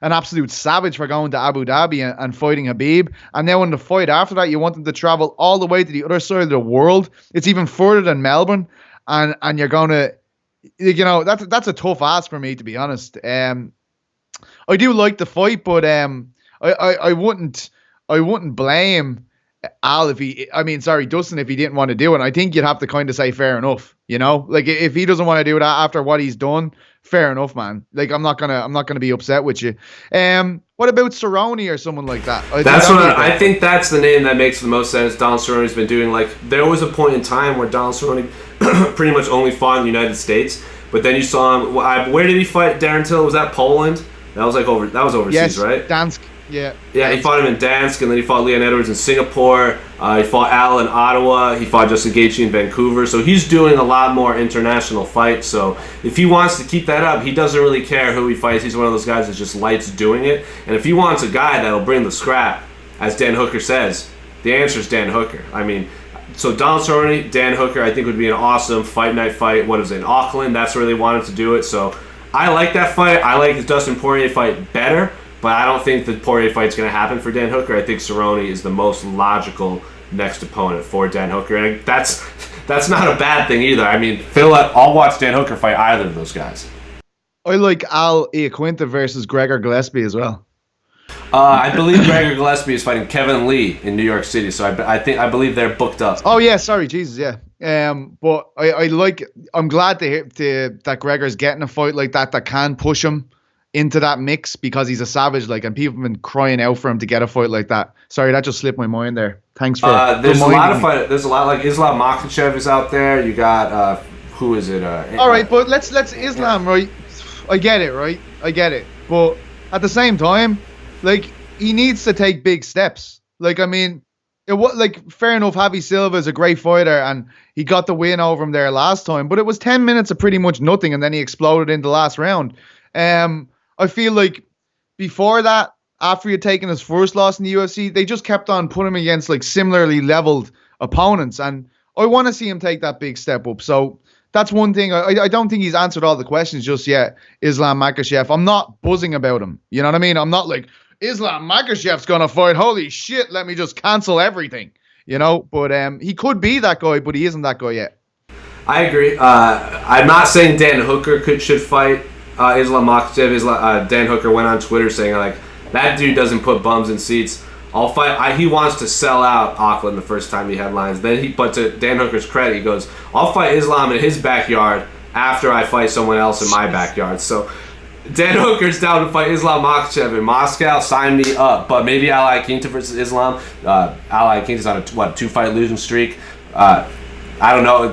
an absolute savage for going to Abu Dhabi and fighting Habib. And now in the fight after that, you want him to travel all the way to the other side of the world. It's even further than Melbourne. And you're going to, you know, that's a tough ask for me, to be honest. I do like the fight, but I wouldn't blame Dustin if he didn't want to do it. I think you'd have to kind of say fair enough, you know? Like, if he doesn't want to do that after what he's done, fair enough, man. Like, I'm not gonna be upset with you. What about Cerrone or someone like that? I think that's the name that makes the most sense. Donald Cerrone's been doing, like, there was a point in time where Donald Cerrone pretty much only fought in the United States, But then you saw him. Where did he fight Darren Till? Was that Poland? That was overseas, Yes, right? Dansk. Yeah. Yeah, he fought him in Dansk, and then he fought Leon Edwards in Singapore. He fought Al in Ottawa. He fought Justin Gaethje in Vancouver. So he's doing a lot more international fights. So if he wants to keep that up, he doesn't really care who he fights. He's one of those guys that just likes doing it. And if he wants a guy that'll bring the scrap, as Dan Hooker says, the answer is Dan Hooker. I mean, so Donald Cerrone, Dan Hooker, I think would be an awesome fight night fight. What is it, in Auckland? That's where they wanted to do it. So I like that fight. I like the Dustin Poirier fight better. But I don't think the Poirier fight's going to happen for Dan Hooker. I think Cerrone is the most logical next opponent for Dan Hooker. And that's not a bad thing either. I mean, I'll watch Dan Hooker fight either of those guys. I like Al Iaquinta versus Gregor Gillespie as well. I believe Gregor Gillespie is fighting Kevin Lee in New York City. So I believe they're booked up. Oh, yeah. Sorry. Jesus, yeah. But I'm glad to hear that Gregor's getting a fight like that can push him into that mix, because he's a savage, and people have been crying out for him to get a fight like that. Sorry, that just slipped my mind there. Thanks for there's a lot of fight. There's a lot, like Islam Makhachev is out there. You got who is it? All right, but let's Islam, right? I get it, right? I get it, but at the same time, he needs to take big steps. I mean, fair enough. Javi Silva is a great fighter, and he got the win over him there last time. But it was 10 minutes of pretty much nothing, and then he exploded in the last round. I feel like before that, after he had taken his first loss in the UFC, they just kept on putting him against similarly leveled opponents, and I want to see him take that big step up. So that's one thing. I don't think he's answered all the questions just yet, Islam Makhachev. I'm not buzzing about him. You know what I mean? I'm not like, Islam Makhachev's gonna fight. Holy shit! Let me just cancel everything. You know, but he could be that guy, but he isn't that guy yet. I agree. I'm not saying Dan Hooker should fight Islam Makhachev. Dan Hooker went on Twitter saying that dude doesn't put bums in seats. I'll fight. He wants to sell out Auckland the first time he headlines. But to Dan Hooker's credit, he goes, "I'll fight Islam in his backyard after I fight someone else in my backyard." So Dan Hooker's down to fight Islam Makhachev in Moscow. Sign me up. But maybe Al Iaquinta versus Islam. Al Iaquinta's on a 2-fight losing streak. I don't know.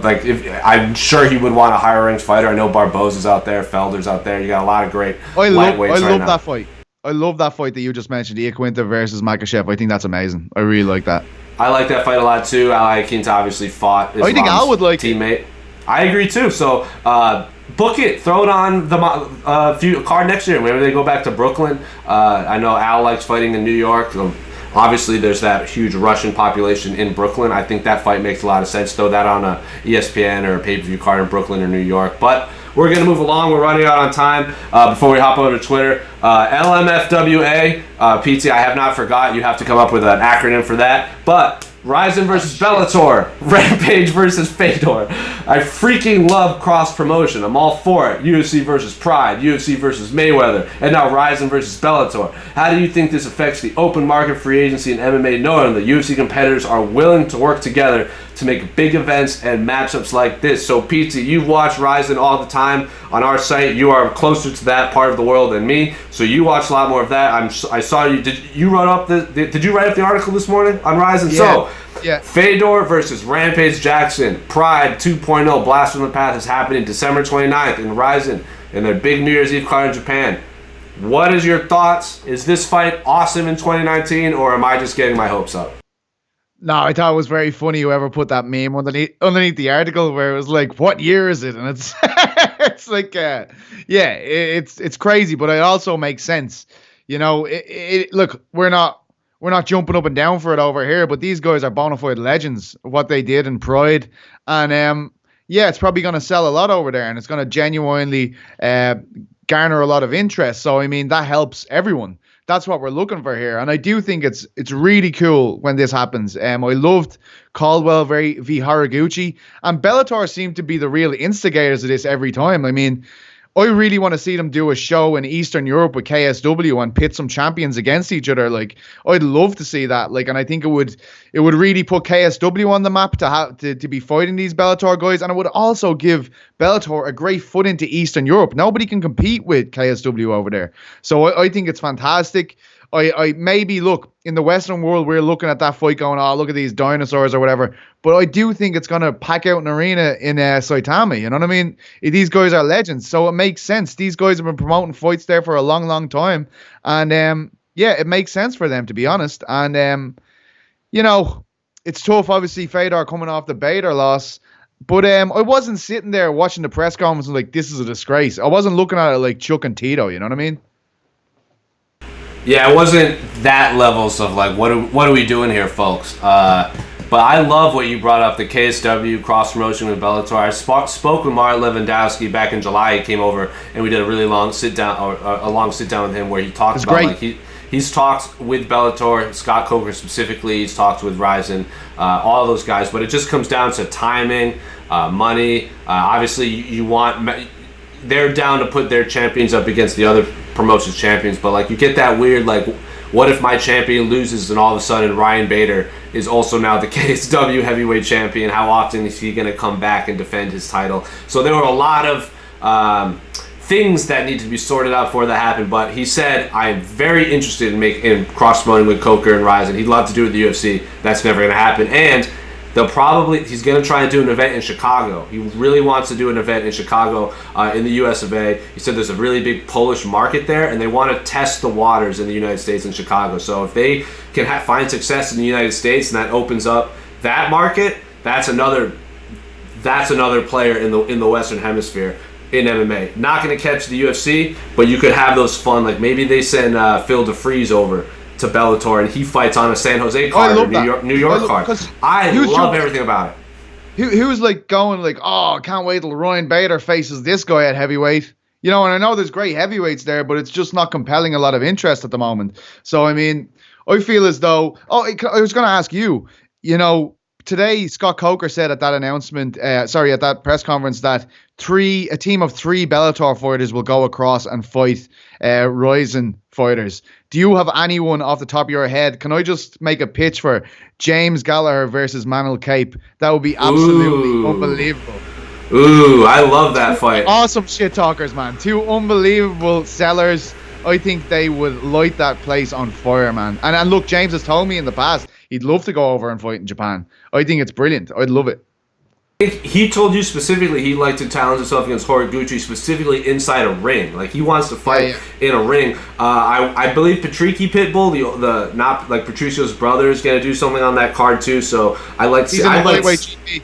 I'm sure he would want a higher ranked fighter. I know Barboza's out there, Felder's out there. You got a lot of great lightweights. I love that fight. I love that fight that you just mentioned, Iaquinta versus Makhachev. I think that's amazing. I really like that. I like that fight a lot too. Al Iaquinta obviously fought Islam's I think Al would like teammate. I agree too. So book it. Throw it on the card next year. Maybe they go back to Brooklyn. I know Al likes fighting in New York. So obviously, there's that huge Russian population in Brooklyn. I think that fight makes a lot of sense. Throw that on a ESPN or a pay-per-view card in Brooklyn or New York. But we're going to move along. We're running out on time. Before we hop over to Twitter, LMFWA. PT, I have not forgot. You have to come up with an acronym for that. But Ryzen versus Bellator, Rampage versus Fedor. I freaking love cross promotion. I'm all for it. UFC versus Pride, UFC versus Mayweather, and now Ryzen versus Bellator. How do you think this affects the open market free agency in MMA, knowing that UFC competitors are willing to work together to make big events and matchups like this? So PT, you watch Ryzen all the time on our site. You are closer to that part of the world than me, so you watch a lot more of that. I saw you. Did you write up the article this morning on Ryzen? Yeah. Yeah. Fedor versus Rampage Jackson. Pride 2.0 Blast from the Past is happening December 29th in Ryzen in their big New Year's Eve card in Japan. What is your thoughts? Is this fight awesome in 2019, or am I just getting my hopes up? No, I thought it was very funny whoever put that meme underneath the article where it was like, what year is it? And it's it's like, it's crazy, but it also makes sense. You know, look, we're not jumping up and down for it over here, but these guys are bona fide legends of what they did in Pride. And it's probably going to sell a lot over there, and it's going to genuinely garner a lot of interest. So, I mean, that helps everyone. That's what we're looking for here. And I do think it's really cool when this happens. I loved Caldwell v. Haraguchi. And Bellator seemed to be the real instigators of this every time. I mean, I really want to see them do a show in Eastern Europe with KSW and pit some champions against each other. I'd love to see that. And I think it would really put KSW on the map to be fighting these Bellator guys, and it would also give Bellator a great foot into Eastern Europe. Nobody can compete with KSW over there, so I think it's fantastic. I maybe look in the Western world, we're looking at that fight going, oh, look at these dinosaurs or whatever. But I do think it's going to pack out an arena in Saitama. You know what I mean? These guys are legends, so it makes sense. These guys have been promoting fights there for a long, long time, and yeah, it makes sense for them, to be honest. And you know, it's tough, obviously, Fedor coming off the Bader loss. But I wasn't sitting there watching the press conference and like, this is a disgrace. I wasn't looking at it like Chuck and Tito, you know what I mean? Yeah, it wasn't that levels of like, what are we doing here, folks? But I love what you brought up, the KSW cross promotion with Bellator. I spoke with Mark Lewandowski back in July. He came over and we did a really long sit down, or a long sit down with him where he talked about like he's talked with Bellator, Scott Coker specifically. He's talked with Ryzen, all those guys. But it just comes down to timing, money. Obviously, you want. They're down to put their champions up against the other promotions champions, but like you get that weird like, what if my champion loses and all of a sudden Ryan Bader is also now the KSW heavyweight champion? How often is he going to come back and defend his title? So there were a lot of things that need to be sorted out before that happened. But he said, I am very interested in cross promoting with Coker and Ryzen. He'd love to do it with the UFC. That's never going to happen. And he's going to try and do an event in Chicago. He really wants to do an event in Chicago in the US of A. He said there's a really big Polish market there, and they want to test the waters in the United States and Chicago. So if they can find success in the United States and that opens up that market, that's another player in the Western Hemisphere in MMA. Not going to catch the UFC, but you could have those fun, like maybe they send Phil DeFries over to Bellator and he fights on a San Jose card or New York card. I love everything about it. He was like going like, oh, I can't wait till Ryan Bader faces this guy at heavyweight. You know, and I know there's great heavyweights there, but it's just not compelling a lot of interest at the moment. So, I mean, I feel as though, I was going to ask you, you know, today Scott Coker said at that announcement, at that press conference that a team of 3 Bellator fighters will go across and fight Ryzen fighters. Do you have anyone off the top of your head? Can I just make a pitch for James Gallagher versus Manuel Cape? That would be absolutely unbelievable. Ooh, I love that fight. Awesome shit talkers, man. 2 unbelievable sellers. I think they would light that place on fire, man. And look, James has told me in the past he'd love to go over and fight in Japan. I think it's brilliant. I'd love it. He told you specifically he'd like to challenge himself against Horiguchi, specifically inside a ring. Like he wants to fight in a ring. I believe Patricky Pitbull, the not like Patricio's brother, is gonna do something on that card too. So I like to see.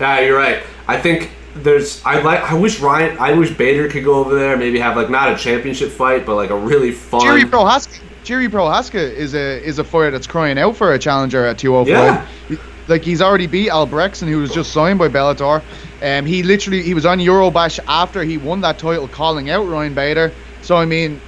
Yeah, you're right. I think I wish Bader could go over there. Maybe have like not a championship fight, but like a really fun. Jiri Prohaska is a fighter that's crying out for a challenger at 205. Yeah. Like he's already beat Albrechtsen, who was just signed by Bellator. He was on Eurobash after he won that title, calling out Ryan Bader. So I mean,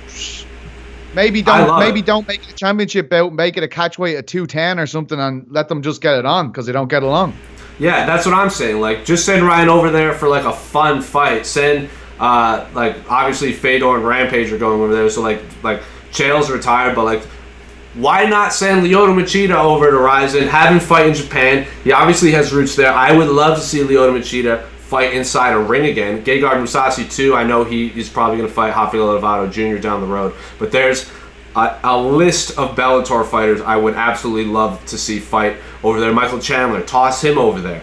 maybe don't make it a championship bout, make it a catchweight at 210 or something, and let them just get it on because they don't get along. Yeah, that's what I'm saying. Like, just send Ryan over there for like a fun fight. Send like obviously Fedor and Rampage are going over there, so like Chael's retired, but like, why not send Lyoto Machida over to Ryzen, have him fight in Japan? He obviously has roots there. I would love to see Lyoto Machida fight inside a ring again. Gegard Mousasi too. I know he's probably going to fight Rafael Lovato Jr. down the road. But there's a list of Bellator fighters I would absolutely love to see fight over there. Michael Chandler, toss him over there.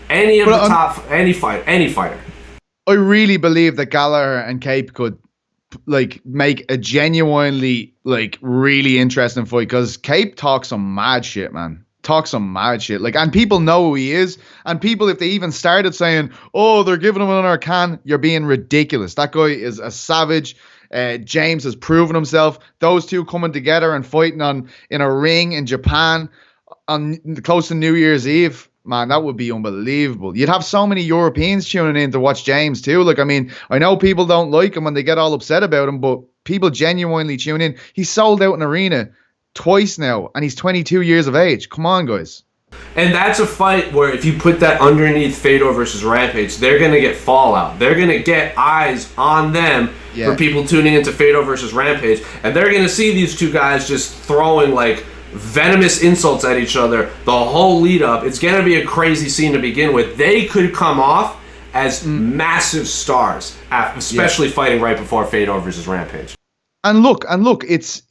Any fighter. I really believe that Gallagher and Cape could like make a genuinely like really interesting fight, because Cape talks some mad shit, man. Like, and people know who he is, and people, if they even started saying, oh, they're giving him another can, you're being ridiculous. That guy is a savage. James has proven himself. Those two coming together and fighting in a ring in Japan on close to New Year's Eve, man, that would be unbelievable. You'd have so many Europeans tuning in to watch James too. Like, I mean, I know people don't like him and they get all upset about him, but people genuinely tune in. He's sold out an arena twice now, and he's 22 years of age. Come on, guys. And that's a fight where if you put that underneath Fedor versus Rampage, they're going to get fallout. They're going to get eyes on them for people tuning into Fedor versus Rampage, and they're going to see these two guys just throwing like venomous insults at each other the whole lead up. It's going to be a crazy scene to begin with. They could come off as massive stars, especially fighting right before Fedor versus Rampage. And look, it's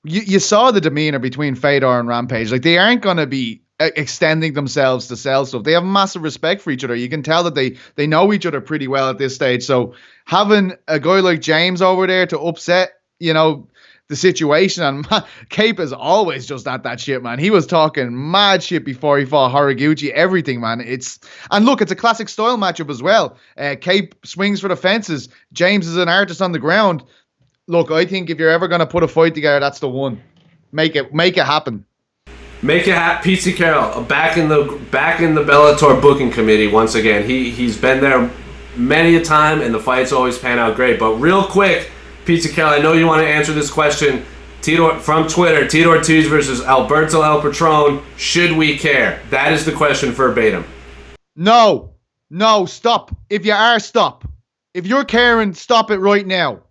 you saw the demeanor between Fedor and Rampage. Like, they aren't gonna be extending themselves to sell stuff. They have massive respect for each other. You can tell that they know each other pretty well at this stage. So having a guy like James over there to upset, the situation, and Cape is always just at that shit, man. He was talking mad shit before he fought Horiguchi, everything, man. And look, it's a classic style matchup as well. Cape swings for the fences. James is an artist on the ground. Look, I think if you're ever going to put a fight together, that's the one. Make it happen. Make it happen. Petesy Carroll, back in the Bellator booking committee once again. He's been there many a time, and the fights always pan out great. But real quick, Petesy Carroll, I know you want to answer this question. Tito from Twitter, Tito Ortiz versus Alberto El Patron. Should we care? That is the question verbatim. No, stop. If you are, stop. If you're caring, stop it right now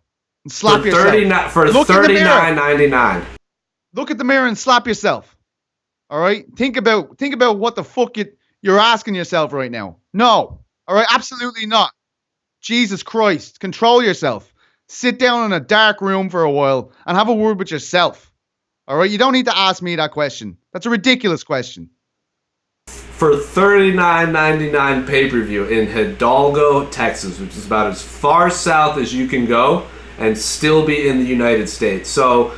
and slap yourself. For $39.99. Look at the mirror and slap yourself. All right? Think about what the fuck you're asking yourself right now. No. All right? Absolutely not. Jesus Christ. Control yourself. Sit down in a dark room for a while and have a word with yourself. All right? You don't need to ask me that question. That's a ridiculous question. For $39.99 pay-per-view in Hidalgo, Texas, which is about as far south as you can go and still be in the United States. So,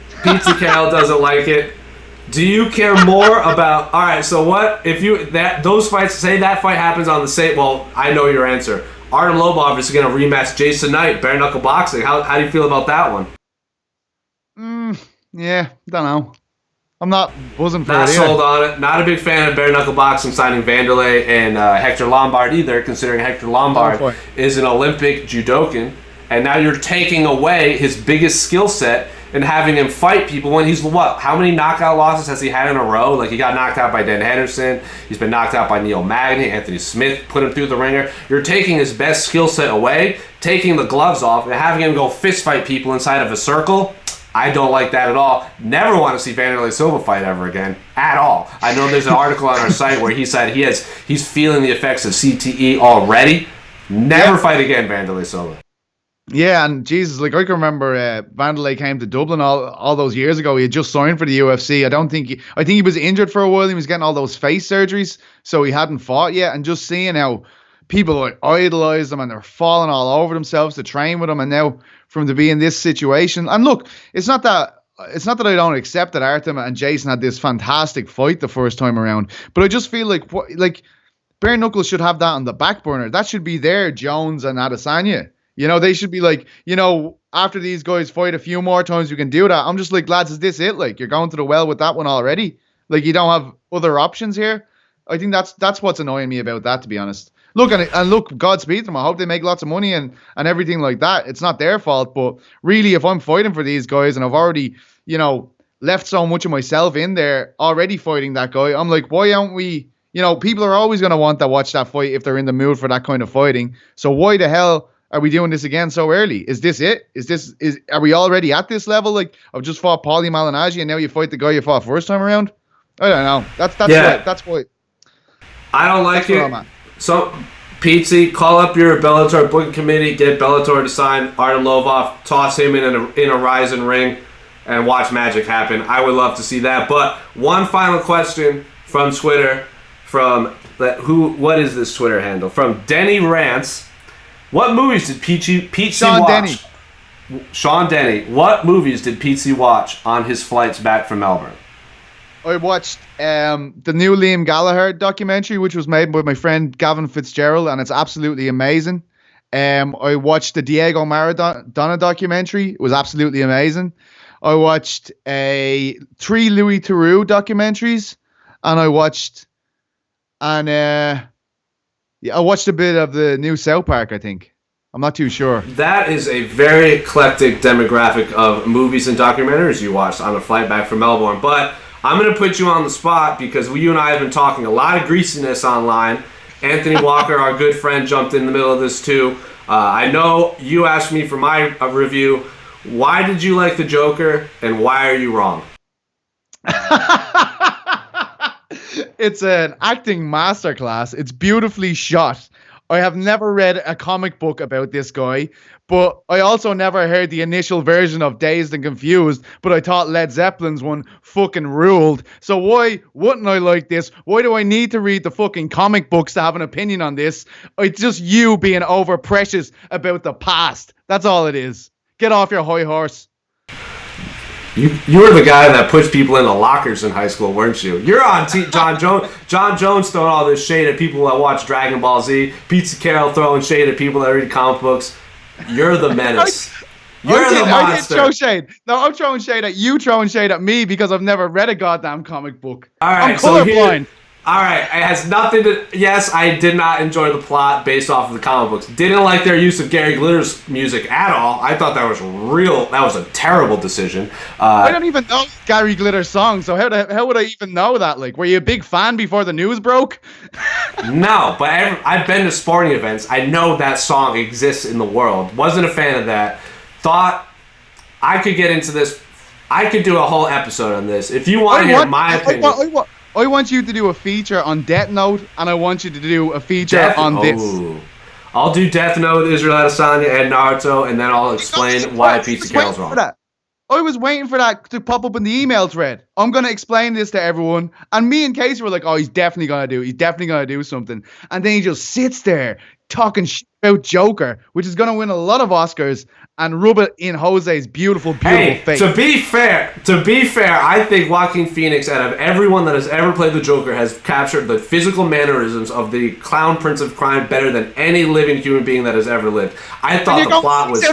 Petesy Carroll doesn't like it. Do you care more about... All right, so what if those fights, say that fight happens on the same... Well, I know your answer. Artem Lobov is going to rematch Jason Knight, bare knuckle boxing. How do you feel about that one? Yeah, don't know. I'm not buzzing for not it either. Sold on it. Not a big fan of bare knuckle boxing signing Vanderlei and Hector Lombard either, considering Hector Lombard is an Olympic judokan, and now you're taking away his biggest skill set and having him fight people when he's how many knockout losses has he had in a row? Like, he got knocked out by Dan Henderson, he's been knocked out by Neil Magny, Anthony Smith put him through the ringer. You're taking his best skill set away, taking the gloves off, and having him go fist fight people inside of a circle. I don't like that at all. Never want to see Vanderlei Silva fight ever again. At all. I know there's an article on our site where he said he's feeling the effects of CTE already. Never fight again, Vanderlei Silva. Yeah, and Jesus, like, I can remember Vanderlei came to Dublin all those years ago. He had just signed for the UFC. I think he was injured for a while. He was getting all those face surgeries, so he hadn't fought yet. And just seeing how people like idolize him and they're falling all over themselves to train with him, and now from to be in this situation. And look, it's not that I don't accept that Artem and Jason had this fantastic fight the first time around, but I just feel like bare knuckles should have that on the back burner. That should be their Jones and Adesanya. They should be like, after these guys fight a few more times, we can do that. I'm just like, lads, is this it? Like, you're going to the well with that one already? Like, you don't have other options here? I think that's what's annoying me about that, to be honest. Look, and look, Godspeed to them. I hope they make lots of money and everything like that. It's not their fault, but really, if I'm fighting for these guys and I've already, left so much of myself in there already fighting that guy, I'm like, why aren't we, people are always going to want to watch that fight if they're in the mood for that kind of fighting. So why the hell are we doing this again so early? Is this it? Are we already at this level? Like, I've just fought Paulie Malignaggi and now you fight the guy you fought first time around? I don't know. That's why. I don't like it. So, Petesy, call up your Bellator booking committee, get Bellator to sign Artem Lobov, toss him in a rising ring, and watch magic happen. I would love to see that. But one final question from Twitter, what is this Twitter handle? From Denny Rants. What movies did Petesy watch? Sean Denny. What movies did Petesy watch on his flights back from Melbourne? I watched the new Liam Gallagher documentary, which was made by my friend Gavin Fitzgerald, and it's absolutely amazing. I watched the Diego Maradona documentary. It was absolutely amazing. I watched 3 Louis Theroux documentaries, and I watched a bit of the new South Park, I think. I'm not too sure. That is a very eclectic demographic of movies and documentaries you watched on a flight back from Melbourne. But I'm going to put you on the spot because you and I have been talking a lot of greasiness online. Anthony Walker, our good friend, jumped in the middle of this too. I know you asked me for my review. Why did you like the Joker, and why are you wrong? It's an acting masterclass. It's beautifully shot. I have never read a comic book about this guy, but I also never heard the initial version of Dazed and Confused, but I thought Led Zeppelin's one fucking ruled. So why wouldn't I like this? Why do I need to read the fucking comic books to have an opinion on this? It's just you being over precious about the past. That's all it is. Get off your high horse. You were the guy that pushed people into lockers in high school, weren't you? You're on John Jones. John Jones throwing all this shade at people that watch Dragon Ball Z. Petesy Carroll throwing shade at people that read comic books. You're the menace. You're the monster. I did throw shade. No, I'm throwing shade at you, throwing shade at me because I've never read a goddamn comic book. All right, I'm colorblind. All right, it has nothing to... Yes, I did not enjoy the plot based off of the comic books. Didn't like their use of Gary Glitter's music at all. I thought that was That was a terrible decision. I don't even know Gary Glitter's song, so how would I even know that? Like, were you a big fan before the news broke? No, but I've been to sporting events. I know that song exists in the world. Wasn't a fan of that. Thought I could get into this. I could do a whole episode on this. If you want to hear my opinion... I want you to do a feature on Death Note, and I want you to do a feature on this. I'll do Death Note, Israel Adesanya, and Naruto, and then I'll explain why Petesy Carroll's wrong. I was waiting for that to pop up in the email thread. I'm going to explain this to everyone. And me and Casey were like, oh, he's definitely going to do something. And then he just sits there talking shit about Joker, which is going to win a lot of Oscars, and rub it in Jose's beautiful face. To be fair, I think Joaquin Phoenix, out of everyone that has ever played the Joker, has captured the physical mannerisms of the clown prince of crime better than any living human being that has ever lived. I thought the plot was...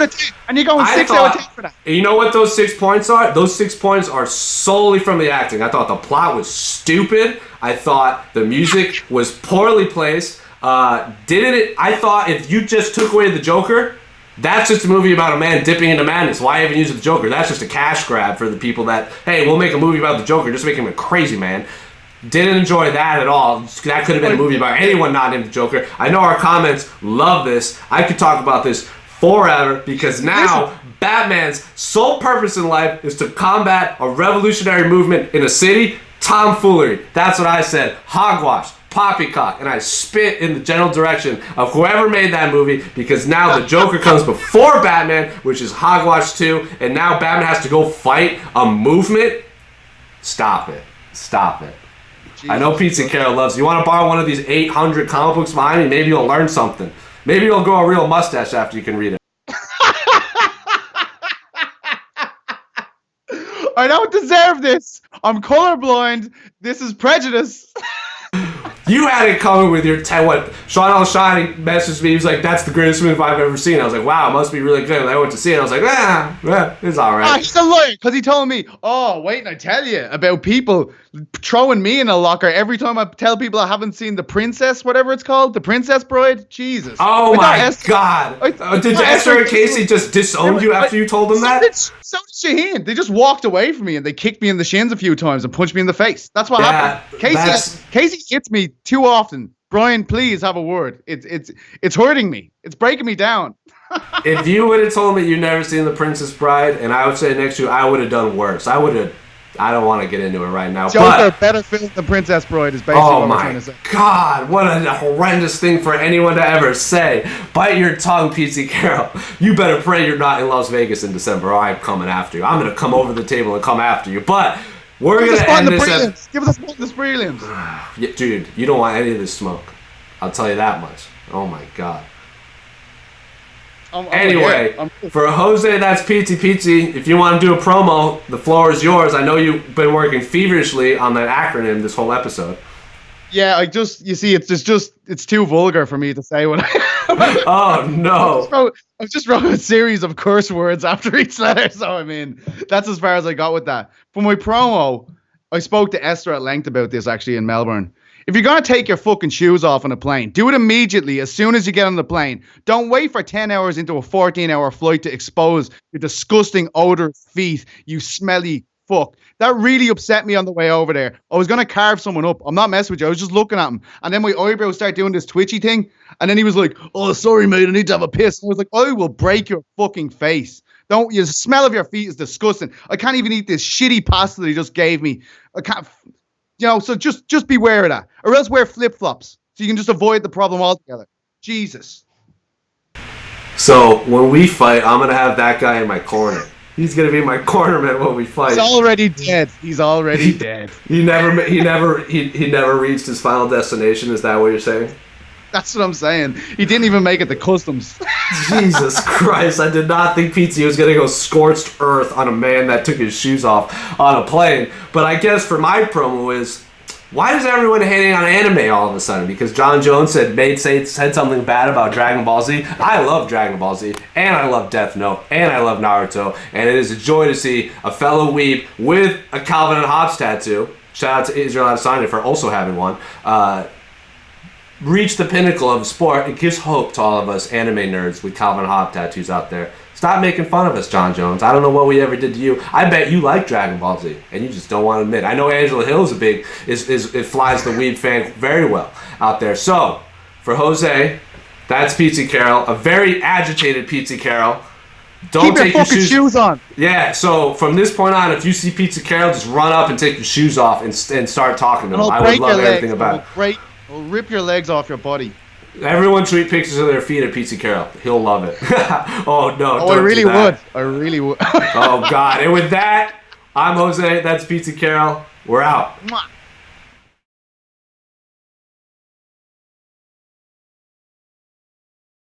And you're going 6 out of 10 for that. You know what those 6 points are? Those 6 points are solely from the acting. I thought the plot was stupid. I thought the music was poorly placed. I thought if you just took away the Joker... That's just a movie about a man dipping into madness. Why even use the Joker? That's just a cash grab for the people that, hey, we'll make a movie about the Joker, just make him a crazy man. Didn't enjoy that at all. That could have been a movie about anyone not named the Joker. I know our comments love this. I could talk about this forever because now Batman's sole purpose in life is to combat a revolutionary movement in a city. Tomfoolery. That's what I said. Hogwash. Poppycock, and I spit in the general direction of whoever made that movie because now the Joker comes before Batman, which is hogwash too, and now Batman has to go fight a movement. Stop it. Jesus. I know Petesy Carroll loves you. Want to borrow one of these 800 comic books behind me? Maybe you'll learn something. Maybe you'll grow a real mustache after you can read it. I don't deserve this. I'm colorblind. This is prejudice. You had it coming with your Sean Al-Shani messaged me. He was like, "That's the greatest movie I've ever seen." I was like, "Wow, it must be really good." And I went to see it. I was like, it's all right." He's a liar because he told me, "Oh, wait, and I tell you about people throwing me in a locker every time I tell people I haven't seen The Princess, whatever it's called, The Princess Bride." Jesus. Oh my God! Did Esther and Casey just disown you after you told them that? So did Shaheen. They just walked away from me and they kicked me in the shins a few times and punched me in the face. That's what happened. Casey hits me too often. Brian, please have a word. It's hurting me. It's breaking me down. If you would have told me you've never seen The Princess Bride, and I would say next to you, I would have done worse. I don't want to get into it right now. Joker, better film than Princess Bride is basically what we're trying to say. God, what a horrendous thing for anyone to ever say. Bite your tongue, Petesy Carroll. You better pray you're not in Las Vegas in December or I'm coming after you. I'm going to come over the table and come after you. But we're going to end this. Give us the prelims. Yeah, dude, you don't want any of this smoke. I'll tell you that much. Oh, my God. Anyway, for Jose, that's Petesy. If you want to do a promo, the floor is yours. I know you've been working feverishly on that acronym this whole episode. Yeah, it's too vulgar for me to say what I... Oh, no. I just wrote a series of curse words after each letter, so I mean, that's as far as I got with that. For my promo, I spoke to Esther at length about this actually in Melbourne. If you're going to take your fucking shoes off on a plane, do it immediately as soon as you get on the plane. Don't wait for 10 hours into a 14-hour flight to expose your disgusting odorous feet, you smelly fuck. That really upset me on the way over there. I was going to carve someone up. I'm not messing with you. I was just looking at him. And then my eyebrows start doing this twitchy thing. And then he was like, "Oh, sorry, mate. I need to have a piss." And I was like, "I will break your fucking face. The smell of your feet is disgusting. I can't even eat this shitty pasta that he just gave me. I can't... So just beware of that. Or else wear flip-flops so you can just avoid the problem altogether." Jesus. So when we fight, I'm gonna have that guy in my corner. He's gonna be my cornerman when we fight. He's already dead. He's already dead. He never reached his final destination. Is that what you're saying? That's what I'm saying. He didn't even make it to customs. Jesus Christ! I did not think Petesy was gonna go scorched earth on a man that took his shoes off on a plane. But I guess for my promo is, why is everyone hating on anime all of a sudden? Because John Jones said something bad about Dragon Ball Z. I love Dragon Ball Z, and I love Death Note, and I love Naruto, and it is a joy to see a fellow weeb with a Calvin and Hobbes tattoo. Shout out to Israel Adesanya for also having one. Reach the pinnacle of the sport. It gives hope to all of us anime nerds with Calvin and Hobbes tattoos out there. Stop making fun of us, John Jones. I don't know what we ever did to you. I bet you like Dragon Ball Z, and you just don't want to admit. I know Angela Hill it flies the weeb fan very well out there. So, for Jose, that's Petesy Carroll, a very agitated Petesy Carroll. Don't Keep your fucking shoes on. Yeah, so from this point on, if you see Petesy Carroll, just run up and take your shoes off and start talking to him. I would love everything about it. We'll rip your legs off your body. Everyone tweet pictures of their feet at Petesy Carroll. He'll love it. Oh, no. Oh, I really would. I really would. Oh, God. And with that, I'm Jose. That's Petesy Carroll. We're out. Mwah.